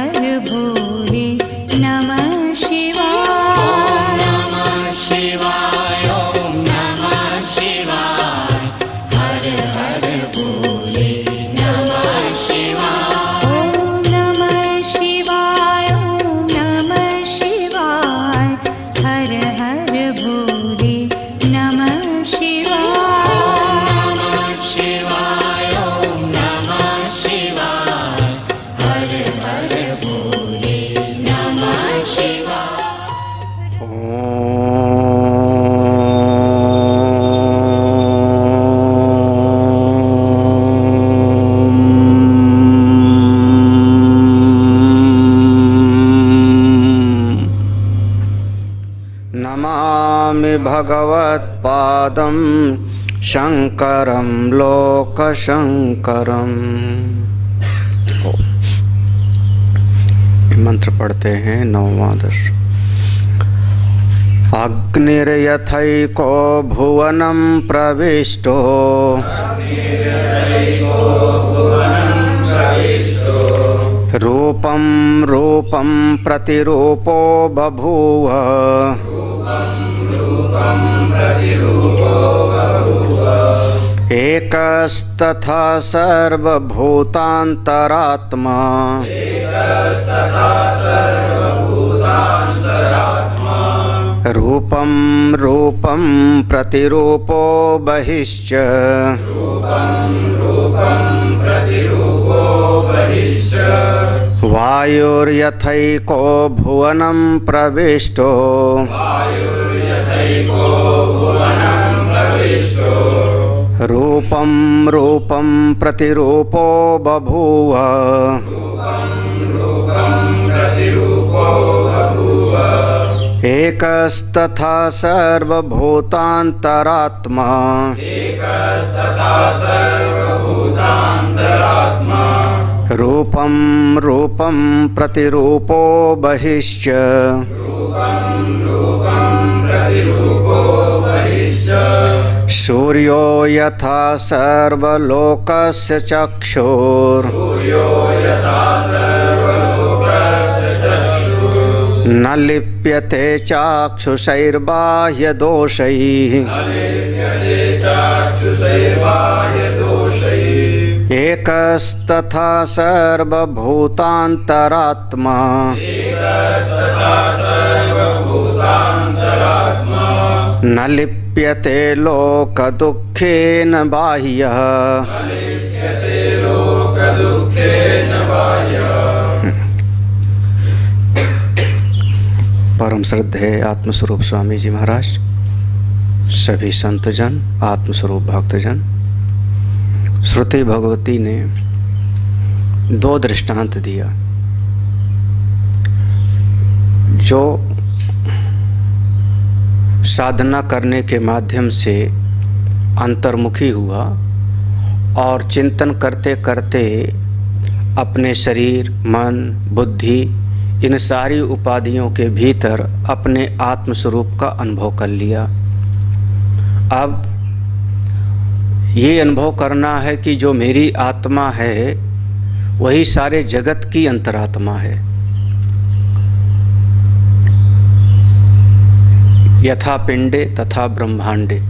हर भोले नमः शिवाय। नमः शिवाय ओम नमः शिवाय हर हर भोले नमः शिवाय। ओम नमः शिवाय ओम नमः शिवाय हर हर भोले नमः शिवाय। नमः शिवाय ओम नमः शिवाय हर हर भोले नमः शिवाय। नमामि भगवत्पादं शंकरं लोकशंकरम्। मंत्र पढ़ते हैं नौवां दश। अग्निर्यथैको भुवनं प्रविष्टो रूपं रूपं प्रतिरूपो बभूव एकस्तथा सर्वभूतान्तरात्मा रूपं रूपं प्रतिरूपो बहिश्च वायुर्यथैको भुवनं प्रविष्टो रूपं रूपं प्रतिरूपो बभूव एकस्तथा सर्वभूतान्तरात्मा रूपं रूपं प्रतिरूपो बहिश्च सूर्यो यथा सर्वलोकस्य चक्षुर् न लिप्यते चाक्षुषैर्बाह्यदोषैः एकस्तथा सर्वभूतान्तरात्मा न लिप्यते लोकदुःखेन बाह्यः। परम श्रद्धेय आत्मस्वरूप स्वामी जी महाराज, सभी संतजन, आत्मस्वरूप भक्तजन, श्रुति भगवती ने दो दृष्टांत दिया। जो साधना करने के माध्यम से अंतर्मुखी हुआ और चिंतन करते करते अपने शरीर, मन, बुद्धि, इन सारी उपाधियों के भीतर अपने आत्मस्वरूप का अनुभव कर लिया। अब ये अनुभव करना है कि जो मेरी आत्मा है वही सारे जगत की अंतरात्मा है। यथा पिंडे तथा ब्रह्मांडे,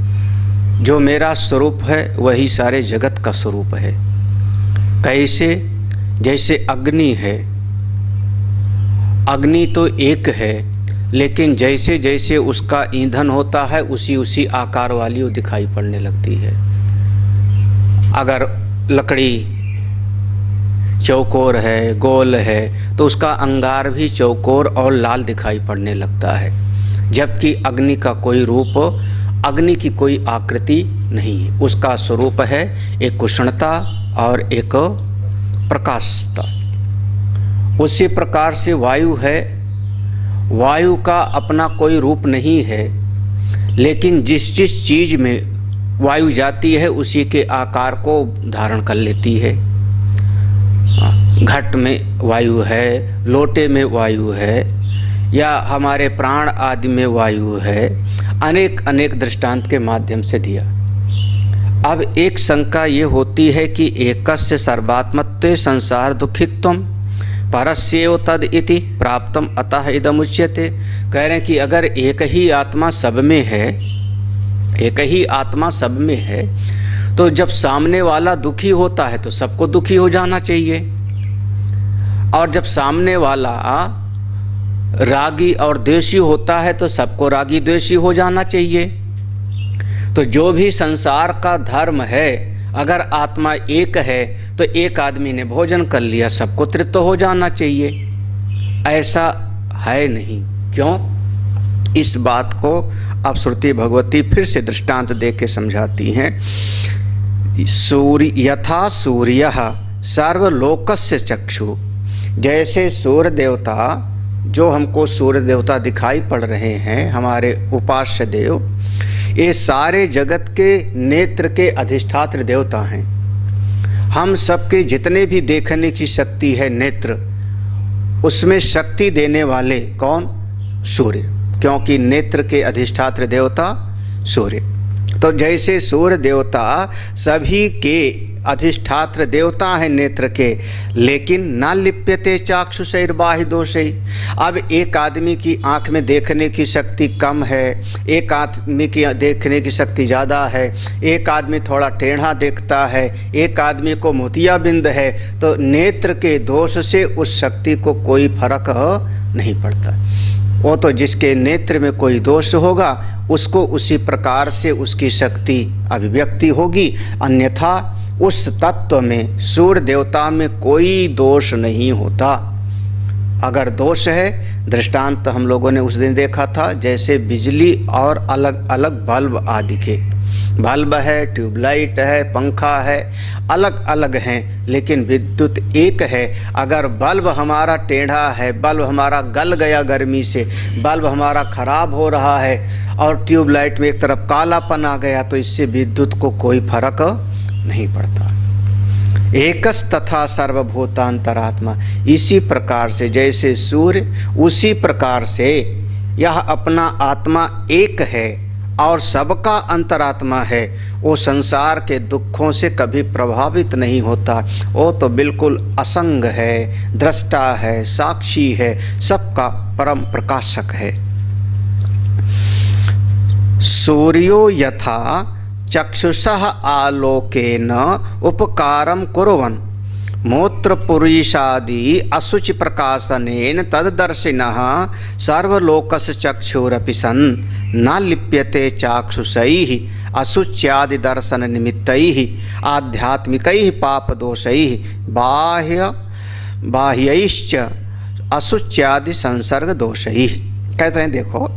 जो मेरा स्वरूप है वही सारे जगत का स्वरूप है। कैसे? जैसे अग्नि है, अग्नि तो एक है, लेकिन जैसे जैसे उसका ईंधन होता है उसी उसी आकार वाली वो दिखाई पड़ने लगती है। अगर लकड़ी चौकोर है, गोल है, तो उसका अंगार भी चौकोर और लाल दिखाई पड़ने लगता है। जबकि अग्नि का कोई रूप, अग्नि की कोई आकृति नहीं है। उसका स्वरूप है एक उष्णता और एक प्रकाशता। उसी प्रकार से वायु है, वायु का अपना कोई रूप नहीं है, लेकिन जिस जिस चीज में वायु जाती है उसी के आकार को धारण कर लेती है। घट में वायु है, लोटे में वायु है, या हमारे प्राण आदि में वायु है। अनेक अनेक दृष्टांत के माध्यम से दिया। अब एक शंका ये होती है कि एकस्य सर्वात्मत्वे संसार दुखित्वम, परस्येव तद इति प्राप्तम अतः इदमुच्यते। कह रहे हैं कि अगर एक ही आत्मा सब में है, एक ही आत्मा सब में है, तो जब सामने वाला दुखी होता है तो सबको दुखी हो जाना चाहिए, और जब सामने वाला रागी और द्वेषी होता है तो सबको रागी द्वेषी हो जाना चाहिए। तो जो भी संसार का धर्म है, अगर आत्मा एक है तो एक आदमी ने भोजन कर लिया, सबको तृप्त हो जाना चाहिए। ऐसा है नहीं। क्यों? इस बात को अब श्रुति भगवती फिर से दृष्टांत दे के समझाती हैं। सूर्य यथा सूर्य सर्वलोकस्य चक्षु, जैसे सूर्य देवता, जो हमको सूर्य देवता दिखाई पड़ रहे हैं, हमारे उपास्य देव, ये सारे जगत के नेत्र के अधिष्ठात्र देवता हैं। हम सबके जितने भी देखने की शक्ति है नेत्र, उसमें शक्ति देने वाले कौन? सूर्य, क्योंकि नेत्र के अधिष्ठात्र देवता सूर्य। तो जैसे सूर्य देवता सभी के अधिष्ठात्र देवता हैं नेत्र के, लेकिन न लिप्यते चाक्षुषैर्बाहि दोषै। अब एक आदमी की आंख में देखने की शक्ति कम है, एक आदमी की देखने की शक्ति ज़्यादा है, एक आदमी थोड़ा टेढ़ा देखता है, एक आदमी को मोतियाबिंद है, तो नेत्र के दोष से उस शक्ति को कोई फर्क नहीं पड़ता। वो तो जिसके नेत्र में कोई दोष होगा उसको उसी प्रकार से उसकी शक्ति अभिव्यक्ति होगी, अन्यथा उस तत्व में, सूर्य देवता में कोई दोष नहीं होता। अगर दोष है, दृष्टांत हम लोगों ने उस दिन देखा था, जैसे बिजली और अलग अलग बल्ब आदि के, बल्ब है, ट्यूबलाइट है, पंखा है, अलग अलग हैं, लेकिन विद्युत एक है। अगर बल्ब हमारा टेढ़ा है, बल्ब हमारा गल गया गर्मी से, बल्ब हमारा खराब हो रहा है, और ट्यूबलाइट में एक तरफ कालापन आ गया, तो इससे विद्युत को कोई फर्क नहीं पड़ता। एकस तथा सर्वभूतांतरात्मा, इसी प्रकार से जैसे सूर्य, उसी प्रकार से यह अपना आत्मा एक है और सबका अंतरात्मा है। वो संसार के दुखों से कभी प्रभावित नहीं होता। वो तो बिल्कुल असंग है, दृष्टा है, साक्षी है, सबका परम प्रकाशक है। सूर्यो यथा चक्षुषः आलोकेन उपकारं कुर्वन् मूत्रपुरीषादि असुचि प्रकाशनेन तद्दर्शिनः सर्वलोकस्य चक्षुरपि सन् न लिप्यते चाक्षुषैः असुच्यादि दर्शन निमित्तैः आध्यात्मिकैः पापदोषैः बाह्यैश्च असुच्यादि संसर्ग दोषैः। कहते हैं देखो,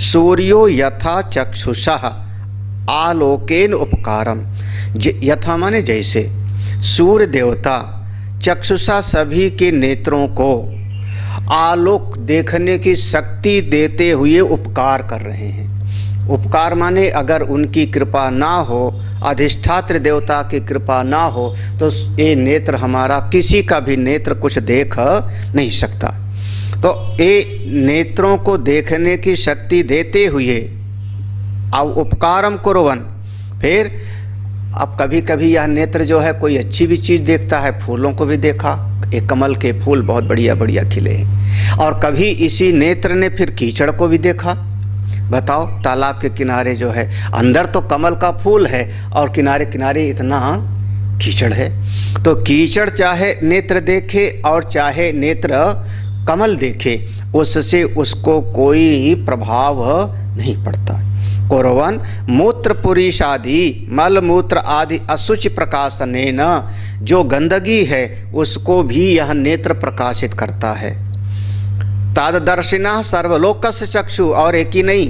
सूर्यो यथा चक्षुषः आलोकेन उपकारम, यथा माने जैसे सूर्य देवता चक्षुषा सभी के नेत्रों को आलोक देखने की शक्ति देते हुए उपकार कर रहे हैं। उपकार माने अगर उनकी कृपा ना हो, अधिष्ठात्र देवता की कृपा ना हो, तो ये नेत्र हमारा, किसी का भी नेत्र कुछ देख नहीं सकता। तो ये नेत्रों को देखने की शक्ति देते हुए अब उपकारम कुर्वन्, फिर अब कभी कभी यह नेत्र जो है कोई अच्छी भी चीज़ देखता है, फूलों को भी देखा, एक कमल के फूल बहुत बढ़िया बढ़िया खिले हैं, और कभी इसी नेत्र ने फिर कीचड़ को भी देखा। बताओ, तालाब के किनारे जो है, अंदर तो कमल का फूल है और किनारे किनारे इतना कीचड़ है, तो कीचड़ चाहे नेत्र देखे और चाहे नेत्र कमल देखे, उससे उसको कोई प्रभाव नहीं पड़ता। कुर्वन् मूत्रपुरीषादि, मल मूत्र आदि असुचि प्रकाशनेन, जो गंदगी है उसको भी यह नेत्र प्रकाशित करता है। तद्दर्शिनः सर्वलोकस्य चक्षु, और एक ही नहीं,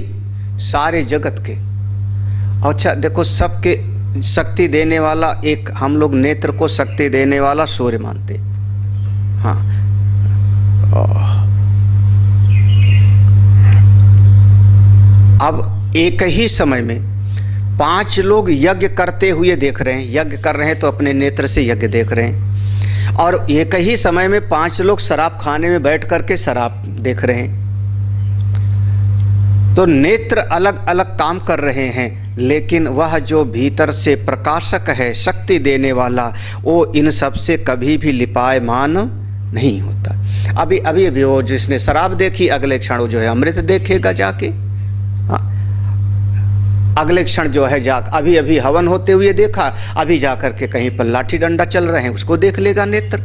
सारे जगत के। अच्छा देखो, सबके शक्ति देने वाला एक, हम लोग नेत्र को शक्ति देने वाला सूर्य मानते। हाँ, अब एक ही समय में 5 लोग यज्ञ करते हुए देख रहे हैं, यज्ञ कर रहे हैं तो अपने नेत्र से यज्ञ देख रहे हैं, और एक ही समय में 5 लोग शराब खाने में बैठ करके शराब देख रहे हैं। तो नेत्र अलग अलग काम कर रहे हैं, लेकिन वह जो भीतर से प्रकाशक है, शक्ति देने वाला, वो इन सब से कभी भी लिपायमान नहीं होता। अभी अभी अभी वो जिसने शराब देखी अगले क्षण वो जो है अमृत देखेगा जाके। हाँ, अगले क्षण जो है अभी अभी हवन होते हुए देखा, अभी जाकर के कहीं पर लाठी डंडा चल रहे हैं उसको देख लेगा नेत्र।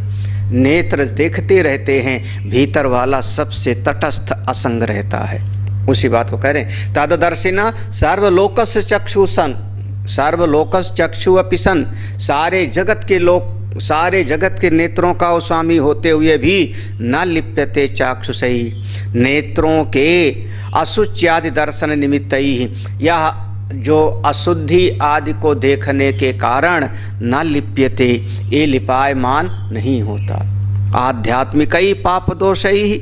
नेत्र देखते रहते हैं, भीतर वाला सबसे तटस्थ असंग रहता है। उसी बात को कह रहे हैं, तददर्शिना सर्वलोकस्य चक्षुसन, सर्वलोकस्य चक्षु अपि सन, सारे जगत के लोक, सारे जगत के नेत्रों का स्वामी होते हुए भी न लिप्यते चाक्षुषई, नेत्रों के अशुच्यादि दर्शन निमित्त ही, यह जो अशुद्धि आदि को देखने के कारण न लिप्यते, ये लिपायमान नहीं होता। आध्यात्मिक ही पाप दोष ही।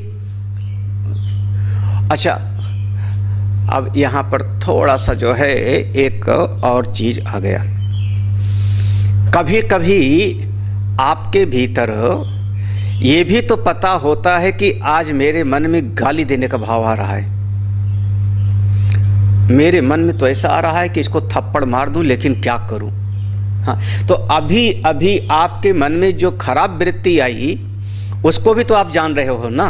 अच्छा, अब यहाँ पर थोड़ा सा जो है एक और चीज आ गया। कभी कभी आपके भीतर ये भी तो पता होता है कि आज मेरे मन में गाली देने का भाव आ रहा है, मेरे मन में तो ऐसा आ रहा है कि इसको थप्पड़ मार दूं, लेकिन क्या करूं। हाँ, तो अभी अभी आपके मन में जो खराब वृत्ति आई उसको भी तो आप जान रहे हो ना,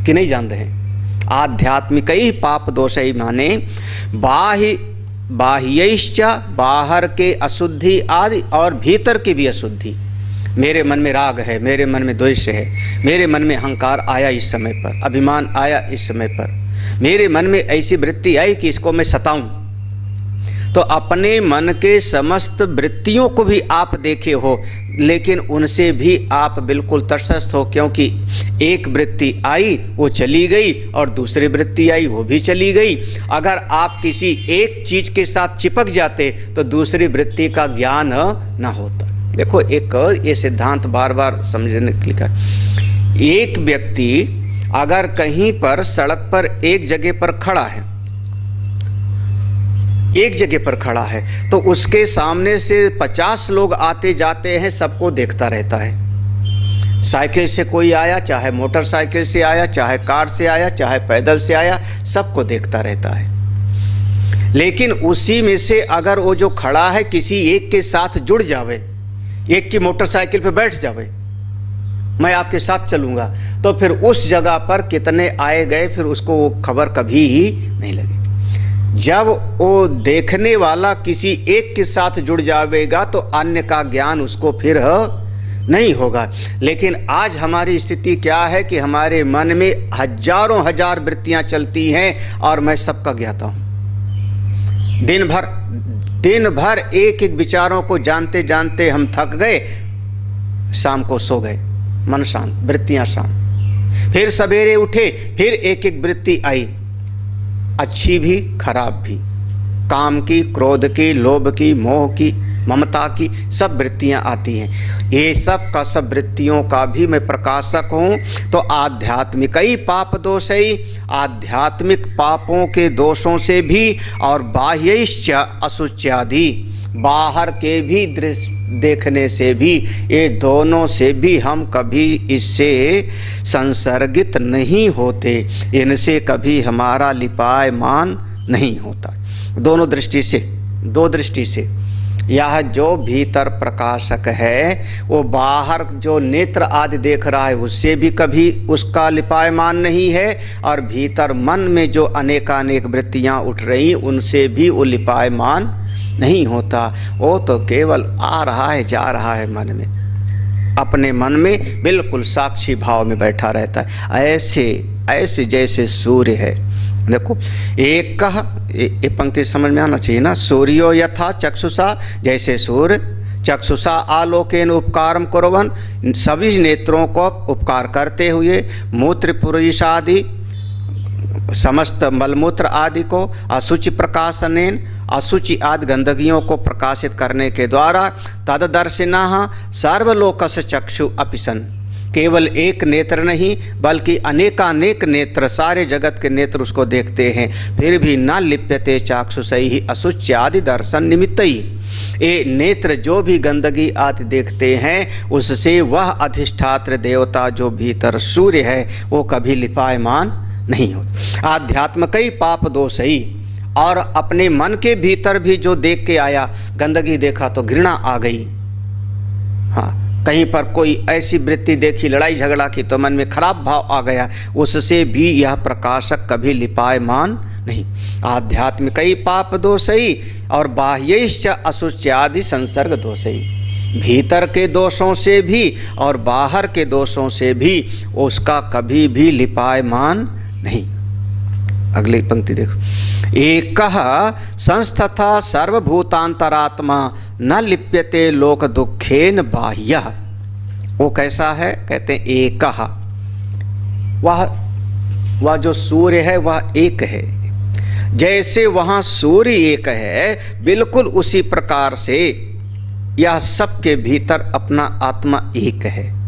कि नहीं जान रहे। आध्यात्मिक ही पाप दोष ही माने बाह्यश्च, बाहर के अशुद्धि आदि और भीतर की भी अशुद्धि। मेरे मन में राग है, मेरे मन में द्वेष है, मेरे मन में अहंकार आया इस समय पर, अभिमान आया इस समय पर, मेरे मन में ऐसी वृत्ति आई कि इसको मैं सताऊं। तो अपने मन के समस्त वृत्तियों को भी आप देखे हो, लेकिन उनसे भी आप बिल्कुल तटस्थ हो, क्योंकि एक वृत्ति आई वो चली गई और दूसरी वृत्ति आई वो भी चली गई। अगर आप किसी एक चीज के साथ चिपक जाते तो दूसरी वृत्ति का ज्ञान न होता। देखो, एक ये सिद्धांत बार बार समझने के लिए, एक व्यक्ति अगर कहीं पर सड़क पर एक जगह पर खड़ा है, एक जगह पर खड़ा है, तो उसके सामने से 50 लोग आते जाते हैं, सबको देखता रहता है। साइकिल से कोई आया, चाहे मोटरसाइकिल से आया, चाहे कार से आया, चाहे पैदल से आया, सबको देखता रहता है। लेकिन उसी में से अगर वो जो खड़ा है किसी एक के साथ जुड़ जावे, एक की मोटरसाइकिल पे बैठ जावे, मैं आपके साथ चलूंगा, तो फिर उस जगह पर कितने आए गए फिर उसको वो खबर कभी ही नहीं लगी। जब वो देखने वाला किसी एक के साथ जुड़ जाएगा तो अन्य का ज्ञान उसको फिर नहीं होगा। लेकिन आज हमारी स्थिति क्या है कि हमारे मन में हजारों हजार वृत्तियां चलती हैं और मैं सबका ज्ञाता हूं। दिन भर एक एक विचारों को जानते जानते हम थक गए, शाम को सो गए, मन शांत, वृत्तियां शांत। फिर सवेरे उठे, फिर एक एक वृत्ति आई, अच्छी भी खराब भी, काम की, क्रोध की, लोभ की, मोह की, ममता की, सब वृत्तियां आती हैं। ये सब का सब वृत्तियों का भी मैं प्रकाशक हूँ। तो आध्यात्मिक ही पाप दोष ही, आध्यात्मिक पापों के दोषों से भी और बाह्यश्च अशुच्यादि, बाहर के भी दृश्य देखने से भी, ये दोनों से भी हम कभी इससे संसर्गित नहीं होते, इनसे कभी हमारा लिपायमान नहीं होता। दोनों दृष्टि से, दो दृष्टि से, यह जो भीतर प्रकाशक है वो बाहर जो नेत्र आदि देख रहा है उससे भी कभी उसका लिपायमान नहीं है, और भीतर मन में जो अनेकानेक वृत्तियां उठ रही उनसे भी वो लिपायमान नहीं होता। वो तो केवल आ रहा है, जा रहा है, मन में, अपने मन में बिल्कुल साक्षी भाव में बैठा रहता है। ऐसे जैसे सूर्य है। देखो, एक ये पंक्ति समझ में आना चाहिए ना, सूर्यो यथा चक्षुषा, जैसे सूर्य चक्षुषा आलोकेन उपकारम कुर्वन्, सभी नेत्रों को उपकार करते हुए, मूत्र पुरुषादि समस्त मलमूत्र आदि को अशुचि प्रकाशनेन, अशुचि आदि गंदगियों को प्रकाशित करने के द्वारा, तददर्शिनः सर्वलोकस्य चक्षु अपि सन, केवल एक नेत्र नहीं बल्कि अनेकानेक नेत्र, सारे जगत के नेत्र उसको देखते हैं, फिर भी न लिप्यते चाक्षुषैहि अशुच्यादि दर्शन निमित्तैहि। ये नेत्र जो भी गंदगी आदि देखते हैं उससे वह अधिष्ठात्र देवता जो भीतर सूर्य है वो कभी लिपायमान नहीं होता। आध्यात्मिक ही पाप दोष ही, और अपने मन के भीतर भी जो देख के आया, गंदगी देखा तो घृणा आ गई, हाँ, कहीं पर कोई ऐसी वृत्ति देखी, लड़ाई झगड़ा की, तो मन में खराब भाव आ गया, उससे भी यह प्रकाशक कभी लिपायमान नहीं। आध्यात्मिक कई पाप दोषई और बाह्यश्च अशुच्यादि संसर्ग दोषई, भीतर के दोषों से भी और बाहर के दोषों से भी उसका कभी भी लिपायमान नहीं। अगली पंक्ति देखो, एकः संस्थथा सर्वभूतांतरात्मा न लिप्यते लोक दुखेन बाह्यः। वो कैसा है? कहते हैं एकः, वह जो सूर्य है वह एक है। जैसे वहाँ सूर्य एक है, बिल्कुल उसी प्रकार से यह सबके भीतर अपना आत्मा एक है।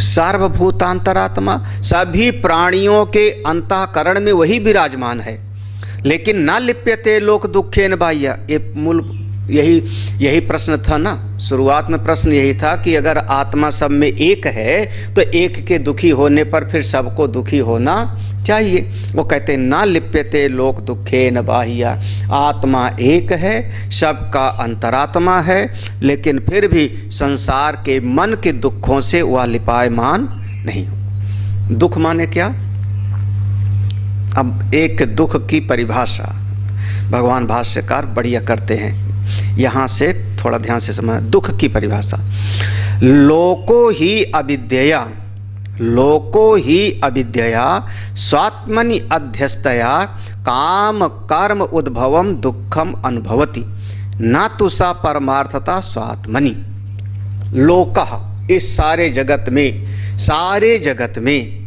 सार्वभूतांतरात्मा, सभी प्राणियों के अंतःकरण में वही विराजमान है। लेकिन न लिप्यते लोक दुखेन बाह्य, ये मूल यही प्रश्न था ना, शुरुआत में प्रश्न यही था कि अगर आत्मा सब में एक है तो एक के दुखी होने पर फिर सबको दुखी होना चाहिए। वो कहते हैं ना लिप्यते लोक दुखेन बाह्य, आत्मा एक है, सबका अंतरात्मा है, लेकिन फिर भी संसार के मन के दुखों से वह लिपायमान नहीं। दुख माने क्या? अब एक दुख की परिभाषा भगवान भाष्यकार बढ़िया करते हैं, यहाँ से थोड़ा ध्यान से समझना। दुख की परिभाषा, लोको ही अविद्यया स्वात्मनि अध्यस्तया काम कर्म उद्भवम दुखम अनुभवति न तो सा परमार्थता स्वात्मनि। लोकः, इस सारे जगत में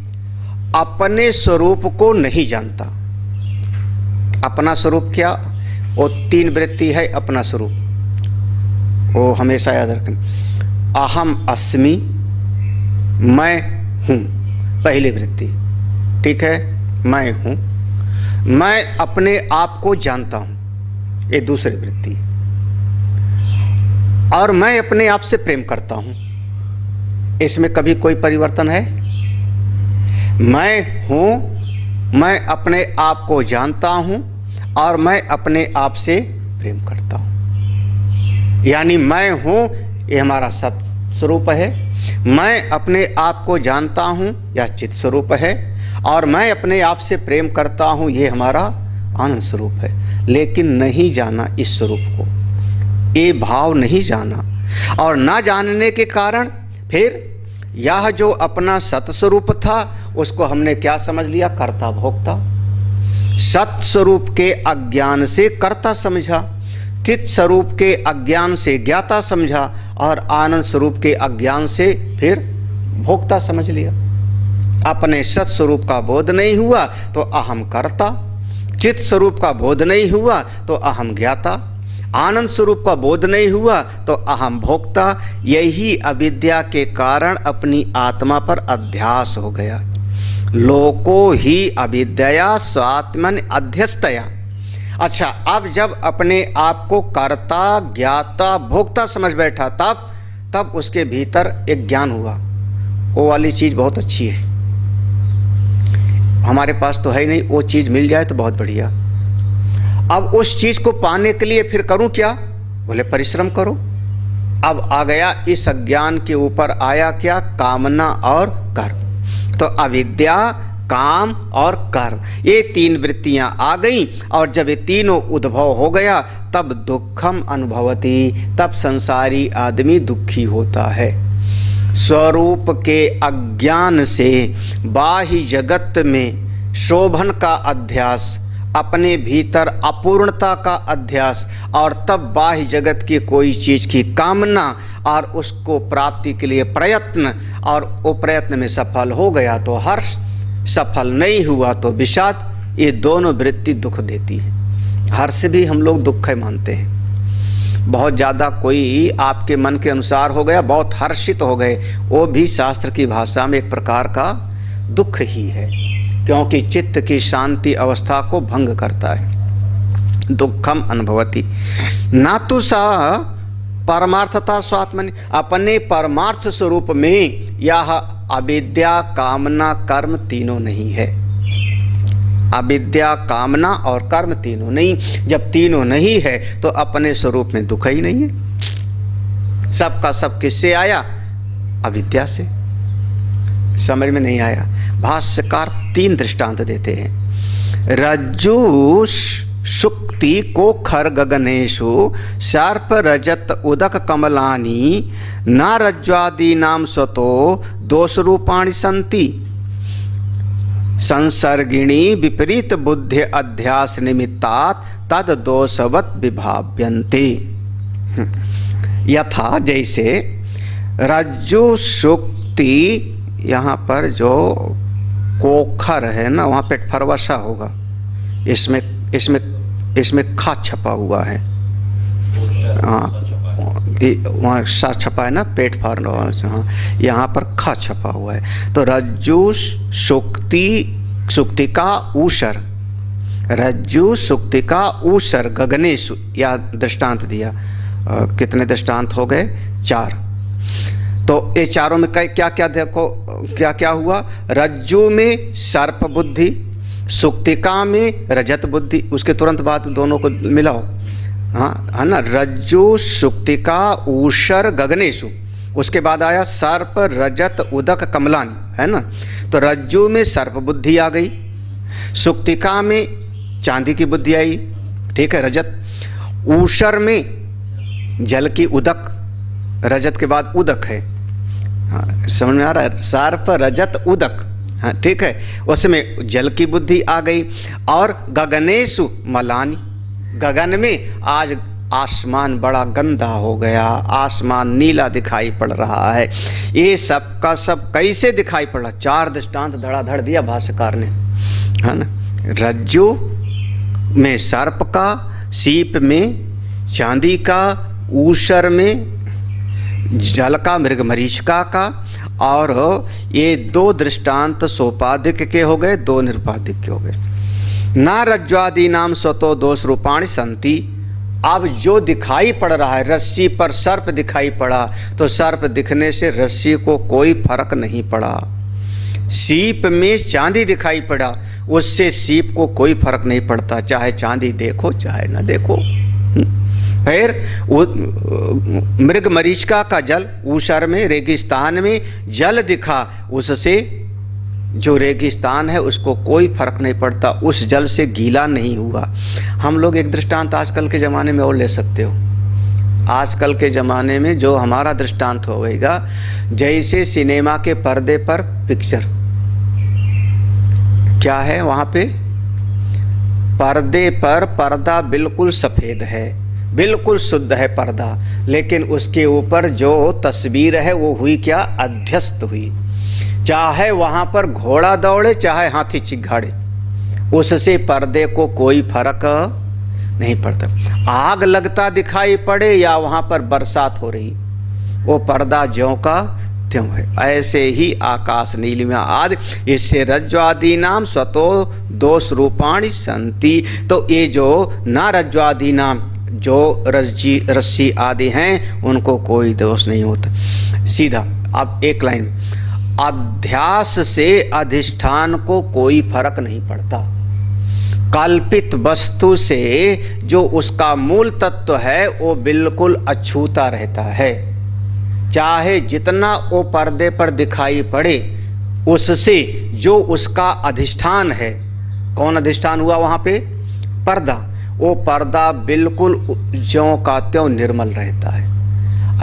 अपने स्वरूप को नहीं जानता। अपना स्वरूप क्या? वो तीन वृत्ति है अपना स्वरूप, वो हमेशा याद रखना। अहम अस्मि, मैं हूँ, पहली वृत्ति, ठीक है, मैं हूँ। मैं अपने आप को जानता हूँ, ये दूसरी वृत्ति। और मैं अपने आप से प्रेम करता हूँ, इसमें कभी कोई परिवर्तन है? मैं हूँ, मैं अपने आप को जानता हूँ और मैं अपने आप से प्रेम करता हूँ। यानी मैं हूँ, ये हमारा सत स्वरूप है। मैं अपने आप को जानता हूँ, यह चित स्वरूप है। और मैं अपने आप से प्रेम करता हूँ, ये हमारा आनंद स्वरूप है। लेकिन नहीं जाना इस स्वरूप को, ये भाव नहीं जाना, और ना जानने के कारण फिर यह जो अपना सत स्वरूप था उसको हमने क्या समझ लिया? कर्ता भोक्ता। सत स्वरूप के अज्ञान से कर्ता समझा, चित स्वरूप के अज्ञान से ज्ञाता समझा, और आनंद स्वरूप के अज्ञान से फिर भोक्ता समझ लिया। अपने सत स्वरूप का बोध नहीं हुआ तो अहम कर्ता, चित स्वरूप का बोध नहीं हुआ तो अहम ज्ञाता, आनंद स्वरूप का बोध नहीं हुआ तो अहम भोक्ता। यही अविद्या के कारण अपनी आत्मा पर अध्यास हो गया। लोको ही अविद्या स्वात्मन अध्यस्तया। अच्छा, अब जब अपने आप को कर्ता ज्ञाता भोक्ता समझ बैठा, तब उसके भीतर एक ज्ञान हुआ। वो वाली चीज़ बहुत अच्छी है, हमारे पास तो है ही नहीं, वो चीज़ मिल जाए तो बहुत बढ़िया। अब उस चीज़ को पाने के लिए फिर करूं क्या? बोले परिश्रम करो। अब आ गया इस अज्ञान के ऊपर आया क्या? कामना और कर्म। तो अविद्या, काम और कर्म, ये तीन वृत्तियां आ गईं, और जब ये तीनों उद्भव हो गया तब दुखम अनुभवती, तब संसारी आदमी दुखी होता है। स्वरूप के अज्ञान से बाह्य जगत में शोभन का अध्यास, अपने भीतर अपूर्णता का अध्यास, और तब बाह्य जगत की कोई चीज़ की कामना और उसको प्राप्ति के लिए प्रयत्न, और वो प्रयत्न में सफल हो गया तो हर्ष, सफल नहीं हुआ तो विषाद। ये दोनों वृत्ति दुख देती है। हर्ष भी हम लोग दुख मानते हैं। बहुत ज़्यादा कोई आपके मन के अनुसार हो गया, बहुत हर्षित हो गए, वो भी शास्त्र की भाषा में एक प्रकार का दुख ही है, क्योंकि चित्त की शांति अवस्था को भंग करता है। दुखम अनुभवती ना तो सा परमार्थता स्वात्मनि, अपने परमार्थ स्वरूप में यह अविद्या, कामना, कर्म तीनों नहीं है। अविद्या, कामना और कर्म तीनों नहीं। जब तीनों नहीं है तो अपने स्वरूप में दुख ही नहीं है। सब का सब किससे आया? अविद्या से। समझ में नहीं आया? भाष्यकार 3 दृष्टांत देते हैं। रज्जु शुक्ति को खर गगनेशु सर्प रजत उदक कमलानी न रज्ज्वादी नाम स्वतो दोष रूपाणि संति संसर्गिणी विपरीत बुद्धि अध्यास निमित्तात् तद दोषवत विभाव्यन्ते। यथा जैसे रज्जु शुक्ति, यहाँ पर जो कोखर है ना, वहाँ पेट फरवशा होगा, इसमें खा छपा हुआ है। हाँ, वहाँ सा छपा है ना, पेट फार। हाँ, यहाँ पर खा छपा हुआ है। तो रज्जु सुक्ति का ऊषर, रज्जु सुक्ति का ऊषर गगनेशु, या दृष्टांत दिया। कितने दृष्टांत हो गए? 4। तो ये चारों में क्या क्या देखो, क्या क्या हुआ? रज्जु में सर्प बुद्धि, सुक्तिका में रजत बुद्धि। उसके तुरंत बाद दोनों को मिलाओ, हाँ, है ना। रज्जु सुक्तिका ऊषर गगनेशु, उसके बाद आया सर्प रजत उदक कमलानी, है ना। तो रज्जु में सर्प बुद्धि आ गई, सुक्तिका में चांदी की बुद्धि आई, ठीक है, रजत। ऊषर में जल की उदक, रजत के बाद उदक है, हाँ, समझ में आ रहा है? सर्प रजत उदक, हाँ, ठीक है, उसमें जल की बुद्धि आ गई। और गगनेशु मलानी, गगन में आज आसमान बड़ा गंदा हो गया, आसमान नीला दिखाई पड़ रहा है। ये सब का सब कैसे दिखाई पड़ा? 4 दृष्टांत धड़ाधड़ दिया भाष्यकार ने, है ना। रज्जु में सर्प का, सीप में चांदी का, ऊषर में जल का, मृग मरीचिका का। और ये 2 दृष्टांत सोपाधिक के हो गए, 2 निरुपाधिक के हो गए। ना रज्ज्वादी नाम स्वतो दोष रूपाणि संति। अब जो दिखाई पड़ रहा है, रस्सी पर सर्प दिखाई पड़ा, तो सर्प दिखने से रस्सी को कोई फर्क नहीं पड़ा। सीप में चांदी दिखाई पड़ा, उससे सीप को कोई फर्क नहीं पड़ता, चाहे चांदी देखो चाहे ना देखो। फिर मृग मरीचिका का जल, ऊषर में रेगिस्तान में जल दिखा, उससे जो रेगिस्तान है उसको कोई फर्क नहीं पड़ता, उस जल से गीला नहीं हुआ। हम लोग एक दृष्टांत आजकल के ज़माने में और ले सकते हो। आजकल के ज़माने में जो हमारा दृष्टांत होगा, जैसे सिनेमा के पर्दे पर पिक्चर क्या है, वहाँ पे पर्दे पर पर्दा बिल्कुल सफ़ेद है, बिल्कुल शुद्ध है पर्दा, लेकिन उसके ऊपर जो तस्वीर है वो हुई क्या? अध्यस्त हुई। चाहे वहाँ पर घोड़ा दौड़े चाहे हाथी चिघाड़े, उससे पर्दे को कोई फर्क नहीं पड़ता। आग लगता दिखाई पड़े या वहाँ पर बरसात हो रही, वो पर्दा ज्यों का त्यों है। ऐसे ही आकाश नीलिमा आदि, इससे रज्ज्वादी नाम स्वतो दोष रूपाणि संति। तो ये जो ना रज्ज्वादी नाम, जो रस्सी आदि हैं, उनको कोई दोष नहीं होता। सीधा अब एक लाइन, अध्यास से अधिष्ठान को कोई फर्क नहीं पड़ता। कल्पित वस्तु से जो उसका मूल तत्व है वो बिल्कुल अछूता रहता है, चाहे जितना वो पर्दे पर दिखाई पड़े, उससे जो उसका अधिष्ठान है। कौन अधिष्ठान हुआ वहाँ पे? पर्दा। वो पर्दा बिल्कुल ज्यों का त्यों निर्मल रहता है।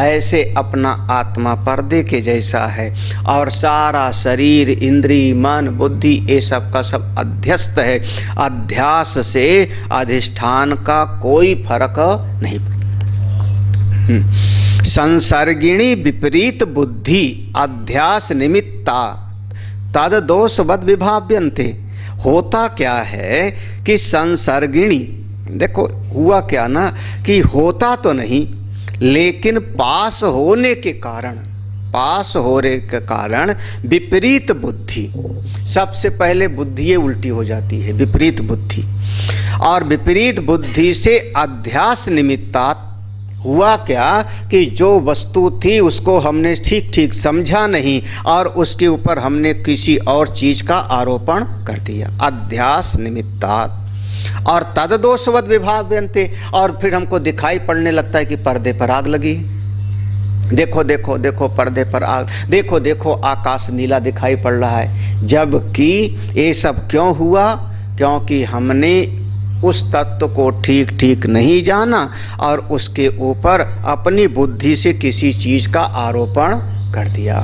ऐसे अपना आत्मा पर्दे के जैसा है, और सारा शरीर, इंद्रिय, मन, बुद्धि, ये सब का सब अध्यस्त है। अध्यास से अधिष्ठान का कोई फर्क नहीं। संसर्गिणी विपरीत बुद्धि अध्यास निमित्ता तद दोषवद विभाव्यन्ते। होता क्या है कि संसर्गिणी, देखो हुआ क्या ना, कि होता तो नहीं, लेकिन पास होने के कारण विपरीत बुद्धि, सबसे पहले बुद्धि ये उल्टी हो जाती है, विपरीत बुद्धि। और विपरीत बुद्धि से अध्यास निमित्तात् हुआ क्या कि जो वस्तु थी उसको हमने ठीक ठीक समझा नहीं, और उसके ऊपर हमने किसी और चीज़ का आरोपण कर दिया, अध्यास निमित्तात्। और तद दोषवद विभाव्यन्ते, और फिर हमको दिखाई पड़ने लगता है कि पर्दे पर आग लगी, देखो देखो देखो पर्दे पर देखो देखो आकाश नीला दिखाई पड़ रहा है। जबकि ये सब क्यों हुआ? क्योंकि हमने उस तत्व को ठीक ठीक नहीं जाना और उसके ऊपर अपनी बुद्धि से किसी चीज़ का आरोपण कर दिया।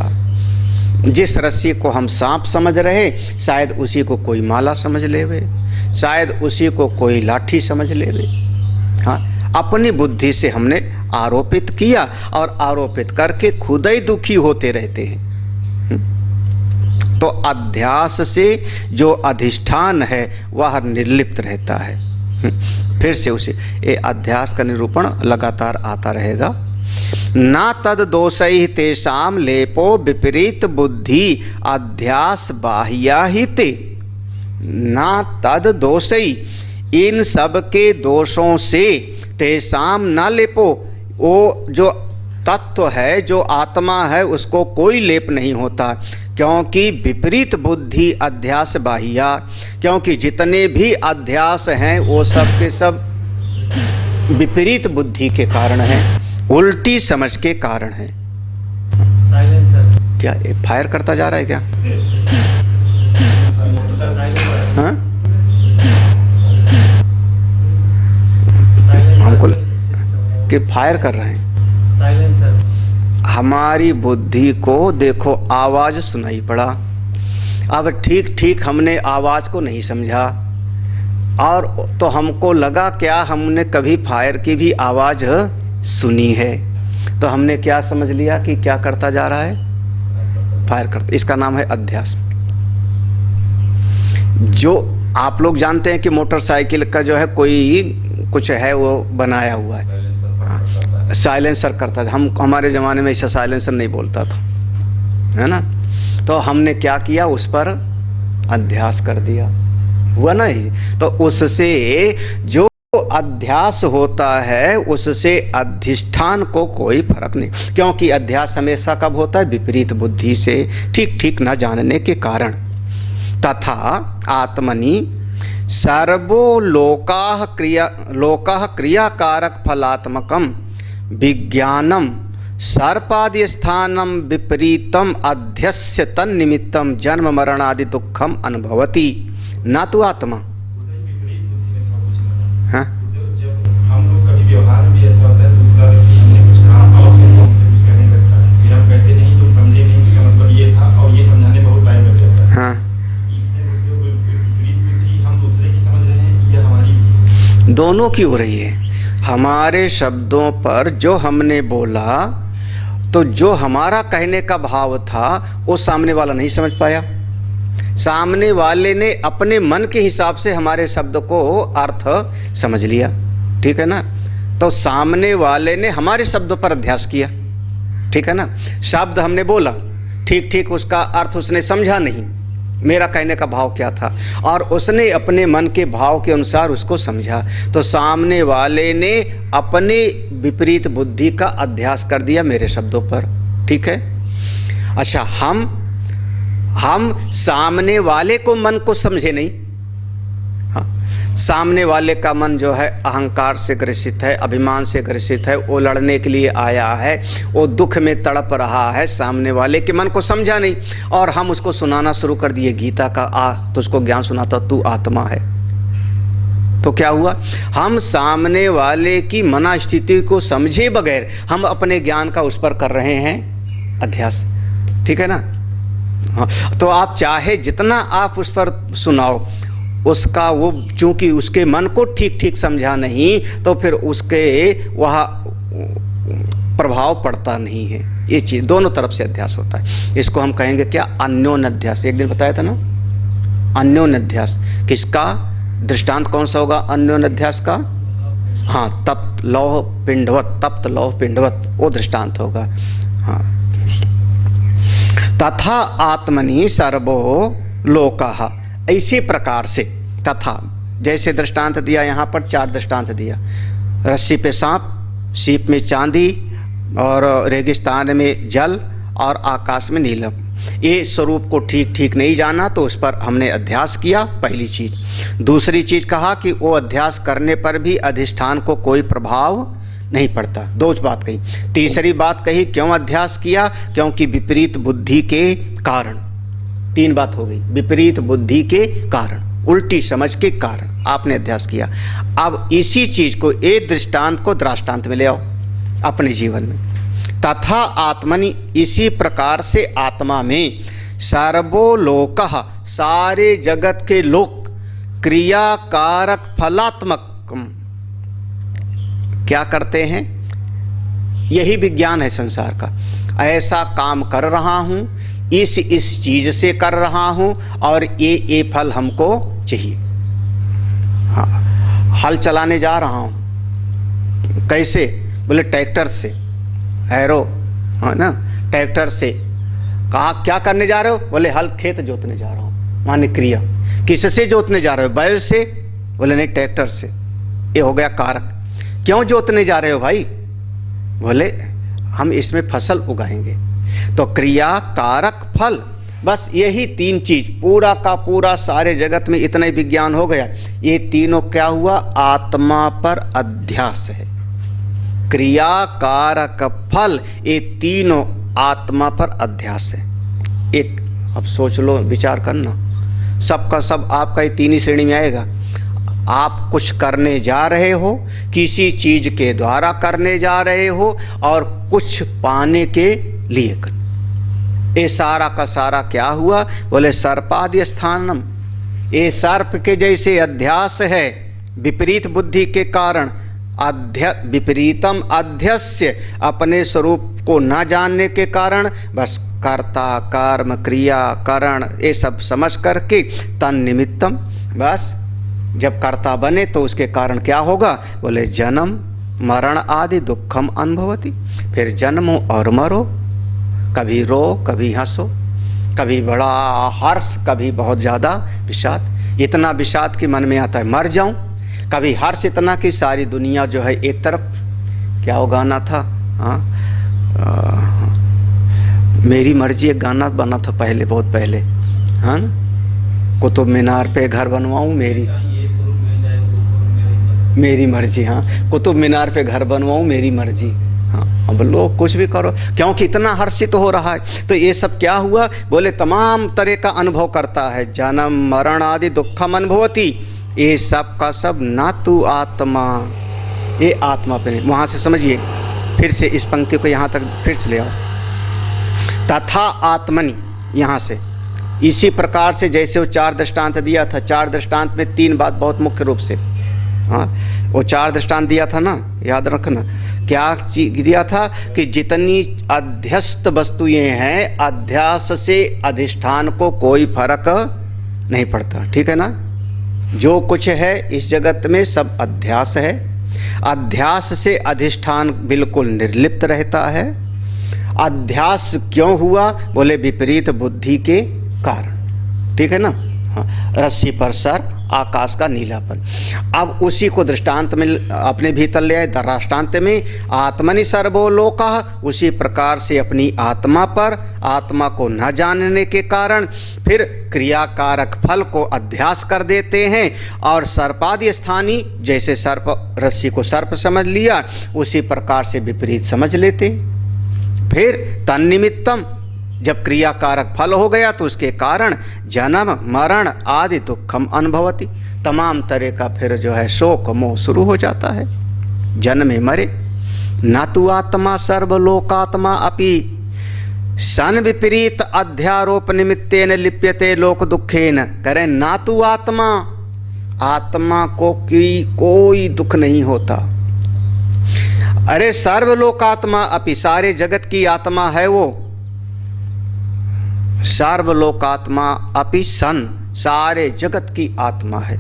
जिस रस्सी को हम सांप समझ रहे, शायद उसी को कोई माला समझ लेवे, शायद उसी को कोई लाठी समझ लेवे। हाँ, अपनी बुद्धि से हमने आरोपित किया और आरोपित करके खुद ही दुखी होते रहते हैं। तो अध्यास से जो अधिष्ठान है वह निर्लिप्त रहता है। फिर से उसे ये अध्यास का निरूपण लगातार आता रहेगा। ना तद दोषै तेषाम लेपो विपरीत बुद्धि अध्यास बाह्या ही ते। ना तद दोषै, इन सब के दोषों से तेषाम ना लेपो, वो जो तत्व है, जो आत्मा है, उसको कोई लेप नहीं होता। क्योंकि विपरीत बुद्धि अध्यास बाह्या, क्योंकि जितने भी अध्यास हैं वो सब के सब विपरीत बुद्धि के कारण हैं, उल्टी समझ के कारण हैं। साइलेंसर क्या ये फायर करता जा रहा है क्या? हाँ? हमको कि फायर कर रहे हैं। साइलेंसर हमारी बुद्धि को देखो आवाज़ सुनाई पड़ा, अब ठीक ठीक हमने आवाज़ को नहीं समझा और तो हमको लगा क्या हमने कभी फायर की भी आवाज़ सुनी है, तो हमने क्या समझ लिया कि क्या करता जा रहा है, फायर करता। इसका नाम है अध्यास। जो आप लोग जानते हैं कि मोटरसाइकिल का जो है कोई कुछ है वो बनाया हुआ है, साइलेंसर करता है। हमारे ज़माने में ऐसा साइलेंसर नहीं बोलता था, है ना। तो हमने क्या किया, उस पर अध्यास कर दिया, हुआ ना ही। तो उससे जो अध्यास होता है उससे अधिष्ठान को कोई फर्क नहीं, क्योंकि अध्यास हमेशा कब होता है, विपरीत बुद्धि से, ठीक ठीक न जानने के कारण। तथा आत्मनि सर्वो लोकाः क्रियाकारक फलात्मकम विज्ञानम सर्पादि स्थानम विपरीतम अध्यस्य तन्निमित्तम जन्म मरणादि दुखम अनुभवति न तो आत्मा। हाँ? हम लोग कभी व्यवहार में भी ऐसा होता है, दूसरा व्यक्ति हमने कुछ कहा और फिर वो हमसे कुछ कहने लगता है, फिर हम कहते नहीं तुम समझे नहीं, इसका मतलब ये था, और ये समझाने बहुत टाइम लग जाता है। हाँ। इसमें जो विपरीत बुद्धि हम दूसरे की समझ रहे हैं, ये हमारी दोनों की हो रही है। हमारे शब्दों पर जो हमने बोला, तो जो हमारा कहने का भाव था वो सामने वाला नहीं समझ पाया। सामने वाले ने अपने मन के हिसाब से हमारे शब्द को अर्थ समझ लिया, ठीक है ना। तो सामने वाले ने हमारे शब्दों पर अध्यास किया, ठीक है ना। शब्द हमने बोला, ठीक ठीक उसका अर्थ उसने समझा नहीं, मेरा कहने का भाव क्या था, और उसने अपने मन के भाव के अनुसार उसको समझा। तो सामने वाले ने अपने विपरीत बुद्धि का अध्यास कर दिया मेरे शब्दों पर, ठीक है। अच्छा, हम सामने वाले को मन को समझे नहीं। हाँ, सामने वाले का मन जो है अहंकार से ग्रसित है, अभिमान से ग्रसित है, वो लड़ने के लिए आया है, वो दुख में तड़प रहा है, सामने वाले के मन को समझा नहीं, और हम उसको सुनाना शुरू कर दिए गीता का, तो उसको ज्ञान सुनाता तू आत्मा है। तो क्या हुआ, हम सामने वाले की मना स्थिति को समझे बगैर हम अपने ज्ञान का उस पर कर रहे हैं अध्यास, ठीक है ना। हाँ, तो आप चाहे जितना आप उस पर सुनाओ, उसका वो चूंकि उसके मन को ठीक ठीक समझा नहीं, तो फिर उसके वह प्रभाव पड़ता नहीं है। ये चीज़ दोनों तरफ से अध्यास होता है। इसको हम कहेंगे क्या, अन्योन्याध्यास। एक दिन बताया था ना, अन्योन्याध्यास। किसका दृष्टांत कौन सा होगा अन्योन्याध्यास का? हाँ, तप्त लौह पिंडवत, तप्त लौह पिंडवत, वो दृष्टांत होगा। हाँ, तथा आत्मनि सर्वो लोकाः, इसी प्रकार से। तथा जैसे दृष्टांत दिया, यहाँ पर 4 दृष्टांत दिया, रस्सी पे सांप, सीप में चांदी, और रेगिस्तान में जल, और आकाश में नीलम। ये स्वरूप को ठीक ठीक नहीं जाना, तो उस पर हमने अध्यास किया, पहली चीज़। दूसरी चीज़ कहा कि वो अध्यास करने पर भी अधिष्ठान को कोई प्रभाव नहीं पड़ता। दो बात कही। तीसरी बात कही क्यों अध्यास किया, क्योंकि विपरीत बुद्धि के कारण। तीन बात हो गई, विपरीत बुद्धि के कारण, उल्टी समझ के कारण आपने अध्यास किया। अब इसी चीज को, एक दृष्टांत को दृष्टांत में ले आओ अपने जीवन में। तथा आत्मनि, इसी प्रकार से आत्मा में सर्वोलोकः, सारे जगत के लोक, क्रिया कारक फलात्मक क्या करते हैं, यही विज्ञान है संसार का। ऐसा काम कर रहा हूं, इस चीज से कर रहा हूं और ये फल हमको चाहिए। हाँ, हल चलाने जा रहा हूं, कैसे, बोले ट्रैक्टर से, एरो, हाँ ना, ट्रैक्टर से। कहा क्या करने जा रहे हो, बोले हल खेत जोतने जा रहा हूं, माने क्रिया। किससे जोतने जा रहे हो, बैल से, बोले नहीं ट्रैक्टर से। ये हो गया कारक। क्यों जोतने जा रहे हो भाई, बोले हम इसमें फसल उगाएंगे। तो क्रिया कारक फल, बस यही तीन चीज, पूरा का पूरा सारे जगत में इतना ही विज्ञान हो गया। ये तीनों क्या हुआ, आत्मा पर अध्यास है। क्रिया कारक फल, ये तीनों आत्मा पर अध्यास है। एक अब सोच लो, विचार करना, सबका सब आपका ही तीन ही श्रेणी में आएगा। आप कुछ करने जा रहे हो, किसी चीज के द्वारा करने जा रहे हो और कुछ पाने के लिए कर। ये सारा का सारा क्या हुआ, बोले सर्पादि स्थानम, ये सर्प के जैसे अध्यास है विपरीत बुद्धि के कारण। विपरीतम अध्यस्य, अपने स्वरूप को न जानने के कारण बस कर्ता कर्म क्रिया करण ये सब समझ करके तन निमित्तम, बस जब कर्ता बने तो उसके कारण क्या होगा, बोले जन्म मरण आदि दुखम अनुभवती। फिर जन्मो और मरो, कभी रो कभी हंसो, कभी बड़ा हर्ष कभी बहुत ज़्यादा विषाद। इतना विषाद कि मन में आता है मर जाऊं, कभी हर्ष इतना कि सारी दुनिया जो है एक तरफ। क्या वो गाना था, हाँ मेरी मर्जी, एक गाना बना था पहले, बहुत पहले, हाँ, कुतुब मीनार पे घर बनवाऊं मेरी मर्जी, हाँ कुतुब मीनार पे घर बनवाऊं मेरी मर्जी। हाँ, अब लोग कुछ भी करो, क्योंकि इतना हर्षित हो रहा है। तो ये सब क्या हुआ, बोले तमाम तरह का अनुभव करता है, जन्म मरण आदि दुखम अनुभवती। ये सब का सब ना तू आत्मा, ये आत्मा पे नहीं। वहाँ से समझिए फिर से इस पंक्ति को यहाँ तक फिर से ले आओ। तथा आत्मनि, यहाँ से इसी प्रकार से जैसे वो चार दृष्टांत दिया था, चार दृष्टांत में तीन बात बहुत मुख्य रूप से, हाँ वो चार दृष्टांत दिया था ना, याद रखना। क्या चीज दिया था कि जितनी अध्यस्त वस्तुएं हैं, अध्यास से अधिष्ठान को कोई फर्क नहीं पड़ता, ठीक है ना। जो कुछ है इस जगत में सब अध्यास है। अध्यास से अधिष्ठान बिल्कुल निर्लिप्त रहता है। अध्यास क्यों हुआ, बोले विपरीत बुद्धि के कारण, ठीक है ना। हाँ, रस्सी पर सर्प, आकाश का नीलापन। अब उसी को दृष्टांत में अपने भीतर ले आए, दृष्टांत में आत्मनि सर्वोलोकः, उसी प्रकार से अपनी आत्मा पर, आत्मा को न जानने के कारण फिर क्रियाकारक फल को अध्यास कर देते हैं। और सर्पादि स्थानी, जैसे सर्प, रस्सी को सर्प समझ लिया, उसी प्रकार से विपरीत समझ लेते। फिर तन्निमित्तम, जब क्रियाकारक फल हो गया तो उसके कारण जन्म मरण आदि दुखम अनुभवती, तमाम तरह का फिर जो है शोक मोह शुरू हो जाता है। जन्मे मरे न तु आत्मा सर्वलोकात्मा अपि सन विपरीत अध्यारोप निमित्तेन लिप्यते लोक दुखेन। करें ना तु आत्मा, आत्मा को कोई दुख नहीं होता। अरे सर्वलोकात्मा अपि, सारे जगत की आत्मा है वो। सर्वलोकात्मा अपि सन, सारे जगत की आत्मा है।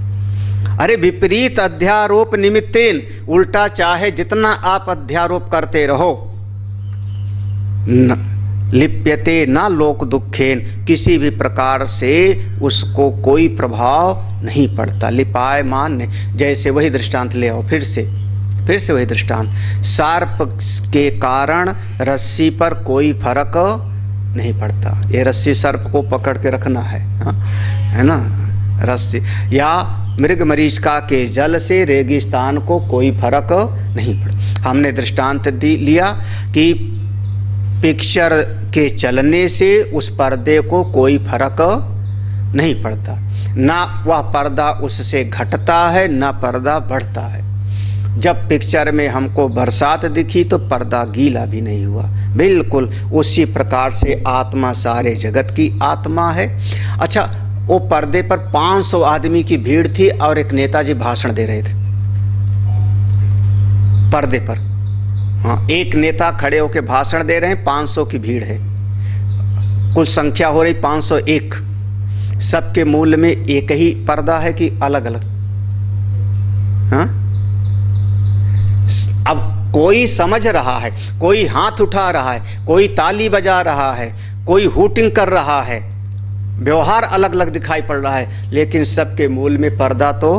अरे विपरीत अध्यारोप निमित्तेन, उल्टा चाहे जितना आप अध्यारोप करते रहो, लिप्यते ना लोक दुखेन, किसी भी प्रकार से उसको कोई प्रभाव नहीं पड़ता। लिपायमान, जैसे वही दृष्टांत ले आओ फिर से वही दृष्टांत। सर्प के कारण रस्सी पर कोई फर्क नहीं पड़ता। ये रस्सी सर्प को पकड़ के रखना है, हाँ है ना। रस्सी या मृग मरीचिका के जल से रेगिस्तान को कोई फर्क नहीं पड़ता। हमने दृष्टांत लिया कि पिक्चर के चलने से उस पर्दे को कोई फर्क नहीं पड़ता, ना वह पर्दा उससे घटता है ना पर्दा बढ़ता है। जब पिक्चर में हमको बरसात दिखी तो पर्दा गीला भी नहीं हुआ, बिल्कुल उसी प्रकार से आत्मा सारे जगत की आत्मा है। अच्छा, वो पर्दे पर 500 आदमी की भीड़ थी और एक नेताजी भाषण दे रहे थे पर्दे पर। हाँ, एक नेता खड़े होकर भाषण दे रहे हैं, 500 की भीड़ है, कुल संख्या हो रही 501। सबके मूल में एक ही पर्दा है कि अलग अलग? हाँ, अब कोई समझ रहा है, कोई हाथ उठा रहा है, कोई ताली बजा रहा है, कोई हूटिंग कर रहा है, व्यवहार अलग अलग दिखाई पड़ रहा है, लेकिन सबके मूल में पर्दा तो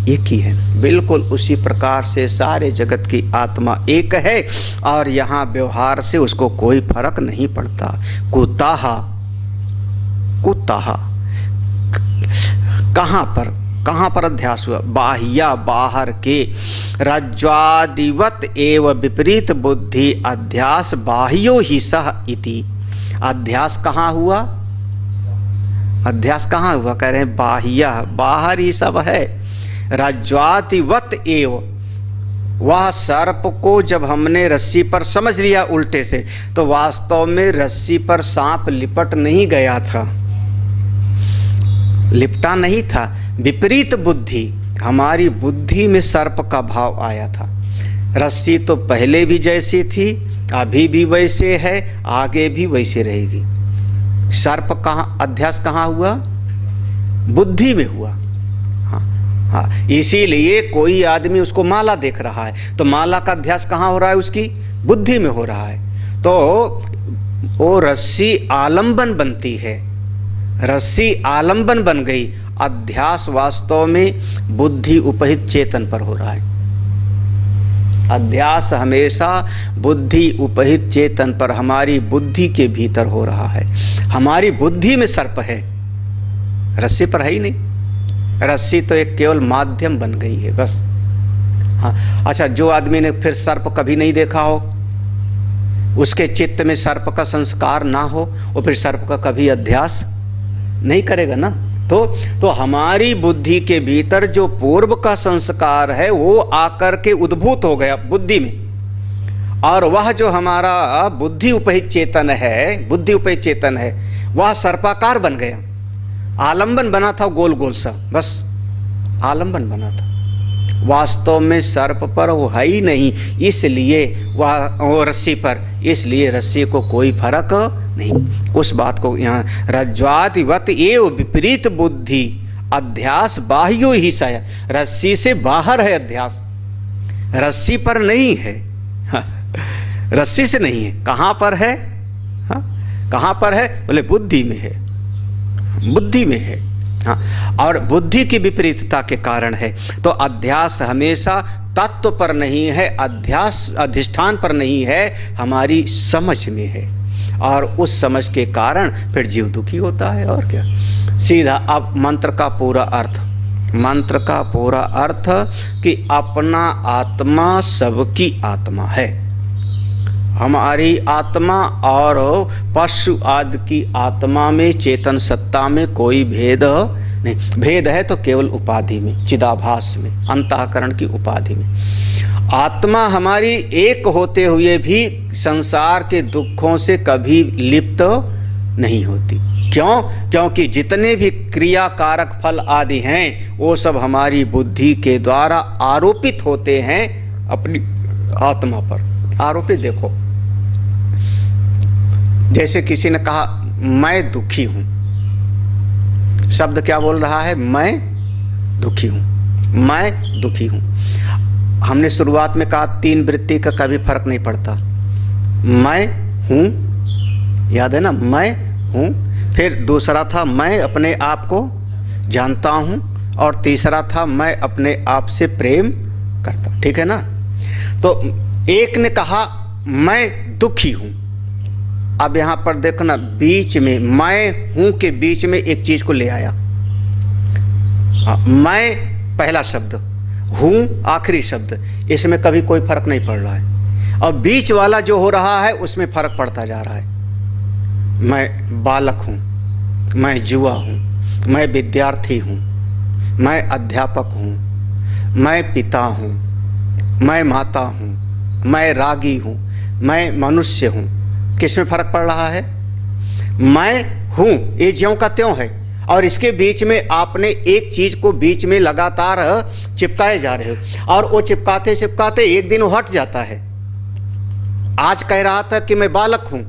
एक ही है। बिल्कुल उसी प्रकार से सारे जगत की आत्मा एक है और यहाँ व्यवहार से उसको कोई फर्क नहीं पड़ता। कुताहा, कुताहा कहाँ पर अध्यास हुआ? बाह्या, बाहर के। रज्ज्वादिवत एव विपरीत बुद्धि अध्यास बाह्यो ही सह इति। अध्यास कहाँ हुआ? अध्यास कहाँ हुआ? कह रहे हैं बाह्या, बाहर ही सब है। रज्ज्वादिवत एव, वह सर्प को जब हमने रस्सी पर समझ लिया उल्टे से, तो वास्तव में रस्सी पर सांप लिपट नहीं गया था, लिपटा नहीं था। विपरीत बुद्धि, हमारी बुद्धि में सर्प का भाव आया था। रस्सी तो पहले भी जैसी थी, अभी भी वैसे है, आगे भी वैसे रहेगी। सर्प कहाँ, अध्यास कहाँ हुआ? बुद्धि में हुआ। हाँ, इसीलिए कोई आदमी उसको माला देख रहा है तो माला का अध्यास कहाँ हो रहा है? उसकी बुद्धि में हो रहा है। तो वो रस्सी आलंबन बनती है, रस्सी आलंबन बन गई। अध्यास वास्तव में बुद्धि उपहित चेतन पर हो रहा है। अध्यास हमेशा बुद्धि उपहित चेतन पर, हमारी बुद्धि के भीतर हो रहा है। हमारी बुद्धि में सर्प है, रस्सी पर है ही नहीं। रस्सी तो एक केवल माध्यम बन गई है बस। हाँ, अच्छा, जो आदमी ने फिर सर्प कभी नहीं देखा हो, उसके चित्त में सर्प का संस्कार ना हो, वो फिर सर्प का कभी अध्यास नहीं करेगा ना। तो हमारी बुद्धि के भीतर जो पूर्व का संस्कार है वो आकर के उद्भूत हो गया बुद्धि में, और वह जो हमारा बुद्धि उपहित चेतन है, बुद्धि उपहित चेतन है, वह सर्पाकार बन गया। आलंबन बना था गोल गोल सा, बस आलंबन बना था। वास्तव में सर्प पर वो है ही नहीं, इसलिए वह रस्सी पर, इसलिए रस्सी को कोई फर्क नहीं। उस बात को यहाँ रज्ज्वादिवत एव विपरीत बुद्धि अध्यास बाह्यो ही सय, रस्सी से बाहर है अध्यास, रस्सी पर नहीं है। रस्सी से नहीं है, कहाँ पर है? हाँ, कहाँ पर है? बोले बुद्धि में है, बुद्धि में है। हाँ, और बुद्धि की विपरीतता के कारण है। तो अध्यास हमेशा तत्व पर नहीं है, अध्यास अधिष्ठान पर नहीं है, हमारी समझ में है, और उस समझ के कारण फिर जीव दुखी होता है। और क्या? सीधा अब मंत्र का पूरा अर्थ, मंत्र का पूरा अर्थ कि अपना आत्मा सबकी आत्मा है। हमारी आत्मा और पशु आदि की आत्मा में, चेतन सत्ता में कोई भेद नहीं। भेद है तो केवल उपाधि में, चिदाभास में, अंतःकरण की उपाधि में। आत्मा हमारी एक होते हुए भी संसार के दुखों से कभी लिप्त नहीं होती। क्यों? क्योंकि जितने भी क्रियाकारक फल आदि हैं वो सब हमारी बुद्धि के द्वारा आरोपित होते हैं अपनी आत्मा पर। आरोपित देखो, जैसे किसी ने कहा मैं दुखी हूं, शब्द क्या बोल रहा है? मैं दुखी हूं, मैं दुखी हूं। हमने शुरुआत में कहा तीन वृत्ति का कभी फर्क नहीं पड़ता। मैं हूं, याद है ना? मैं हूं। फिर दूसरा था मैं अपने आप को जानता हूं, और तीसरा था मैं अपने आप से प्रेम करता। ठीक है ना? तो एक ने कहा मैं दुखी हूं। अब यहां पर देखो ना, बीच में मैं हूं के बीच में एक चीज को ले आया। मैं पहला शब्द, हूँ आखिरी शब्द, इसमें कभी कोई फर्क नहीं पड़ रहा है। और बीच वाला जो हो रहा है उसमें फर्क पड़ता जा रहा है। मैं बालक हूँ, मैं युवा हूँ, मैं विद्यार्थी हूँ, मैं अध्यापक हूँ, मैं पिता हूँ, मैं माता हूँ, मैं रागी हूँ, मैं मनुष्य हूँ। किस में फर्क पड़ रहा है? मैं हूँ ये ज्यों का त्यों है, और इसके बीच में आपने एक चीज को बीच में लगातार चिपकाए जा रहे हो, और वो चिपकाते चिपकाते एक दिन वो हट जाता है। आज कह रहा था कि मैं बालक हूं,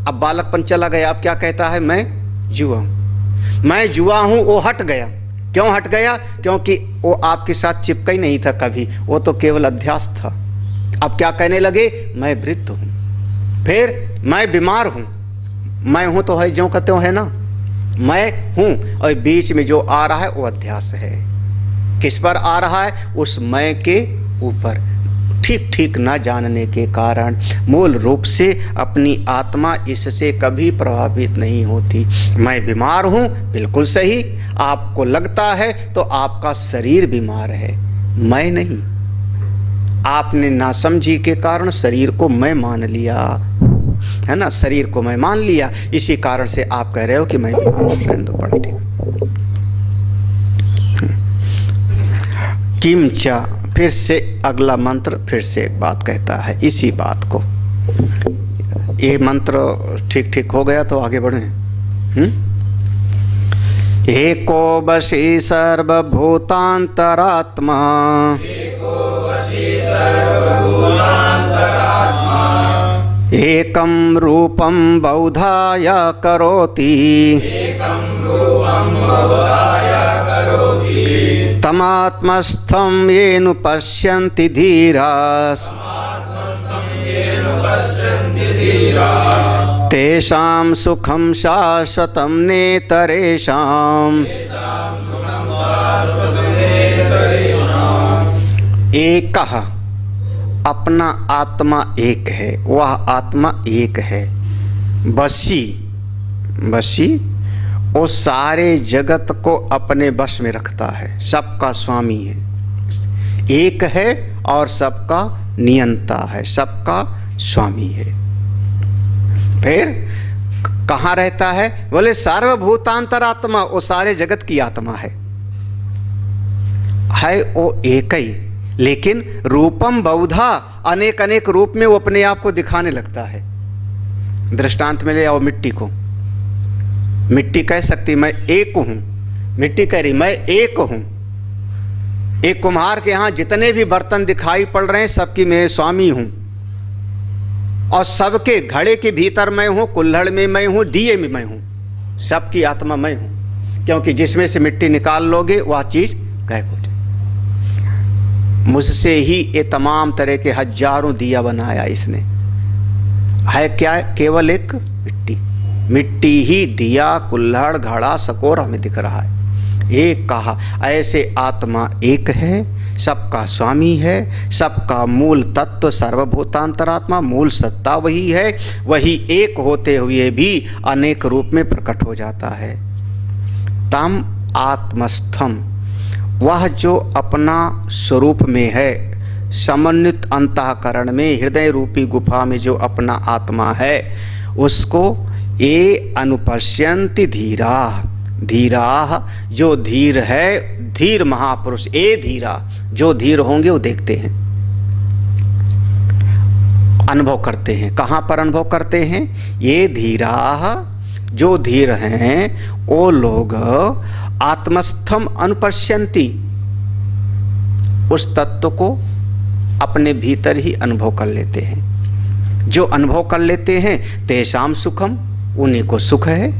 अब बालकपन चला गया, अब क्या कहता है? मैं युवा हूं। मैं युवा हूं वो हट गया। क्यों हट गया? क्योंकि वो आपके साथ चिपका ही नहीं था कभी, वो तो केवल अध्यास था। अब क्या कहने लगे? मैं वृद्ध हूं, फिर मैं बीमार हूं। मैं हूं तो है ज्यों का त्यों है ना, मैं हूं, और बीच में जो आ रहा है वो अध्यास है। किस पर आ रहा है? उस मैं के ऊपर। ठीक ठीक न जानने के कारण मूल रूप से अपनी आत्मा इससे कभी प्रभावित नहीं होती। मैं बीमार हूं, बिल्कुल सही, आपको लगता है तो आपका शरीर बीमार है, मैं नहीं। आपने नासमझी के कारण शरीर को मैं मान लिया है ना, शरीर को मैं मान लिया, इसी कारण से आप कह रहे हो कि मैं बीमार हूं। किमचा, फिर से अगला मंत्र फिर से एक बात कहता है, इसी बात को। ये मंत्र ठीक ठीक हो गया तो आगे बढ़े। एको वशी सर्वभूतांतरात्मा, एकं रूपं बहुधाय करोति, तमात्मस्थं येन पश्यन्ति धीराः, तेषां सुखं शाश्वतं नेतरेषाम्। एकः, अपना आत्मा एक है, वह आत्मा एक है। वशी, वशी वो सारे जगत को अपने वश में रखता है, सबका स्वामी है, एक है और सबका नियंता है, सबका स्वामी है। फिर कहाँ रहता है? बोले सर्वभूतांतरात्मा, वो सारे जगत की आत्मा है वो एक ही, लेकिन रूपम बहुधा, अनेक अनेक रूप में वो अपने आप को दिखाने लगता है। दृष्टांत में ले आओ मिट्टी को। मिट्टी कह सकती मैं एक हूं, मिट्टी कह रही मैं एक हूं। एक कुम्हार के यहाँ जितने भी बर्तन दिखाई पड़ रहे हैं सबकी मैं स्वामी हूं, और सबके घड़े के भीतर मैं हूं, कुल्हड़ में मैं हूं, दिए में मैं हूं, सबकी आत्मा मैं हूं। क्योंकि जिसमें से मिट्टी निकाल लोगे वह चीज गायब हो जाए। मुझसे ही ये तमाम तरह के हजारों दिया बनाया इसने। है क्या? केवल एक मिट्टी, मिट्टी ही दिया, कुल्हड़, घड़ा, सकोर हमें दिख रहा है। एक कहा, ऐसे आत्मा एक है, सबका स्वामी है, सबका मूल तत्व सर्वभूतांतरात्मा, मूल सत्ता वही है। वही एक होते हुए भी अनेक रूप में प्रकट हो जाता है। तम आत्मस्थम, वह जो अपना स्वरूप में है, समन्वित अंतःकरण में, हृदय रूपी गुफा में जो अपना आत्मा है, उसको ये अनुपश्यन्ति धीरा, धीरा जो धीर है, धीर महापुरुष, ए धीरा जो धीर होंगे वो देखते हैं, अनुभव करते हैं। कहाँ पर अनुभव करते हैं? ये धीरा जो धीर हैं वो लोग आत्मस्थम अनुपश्यन्ति, उस तत्व को अपने भीतर ही अनुभव कर लेते हैं। जो अनुभव कर लेते हैं तेषाम सुखम, उन्हीं को सुख है।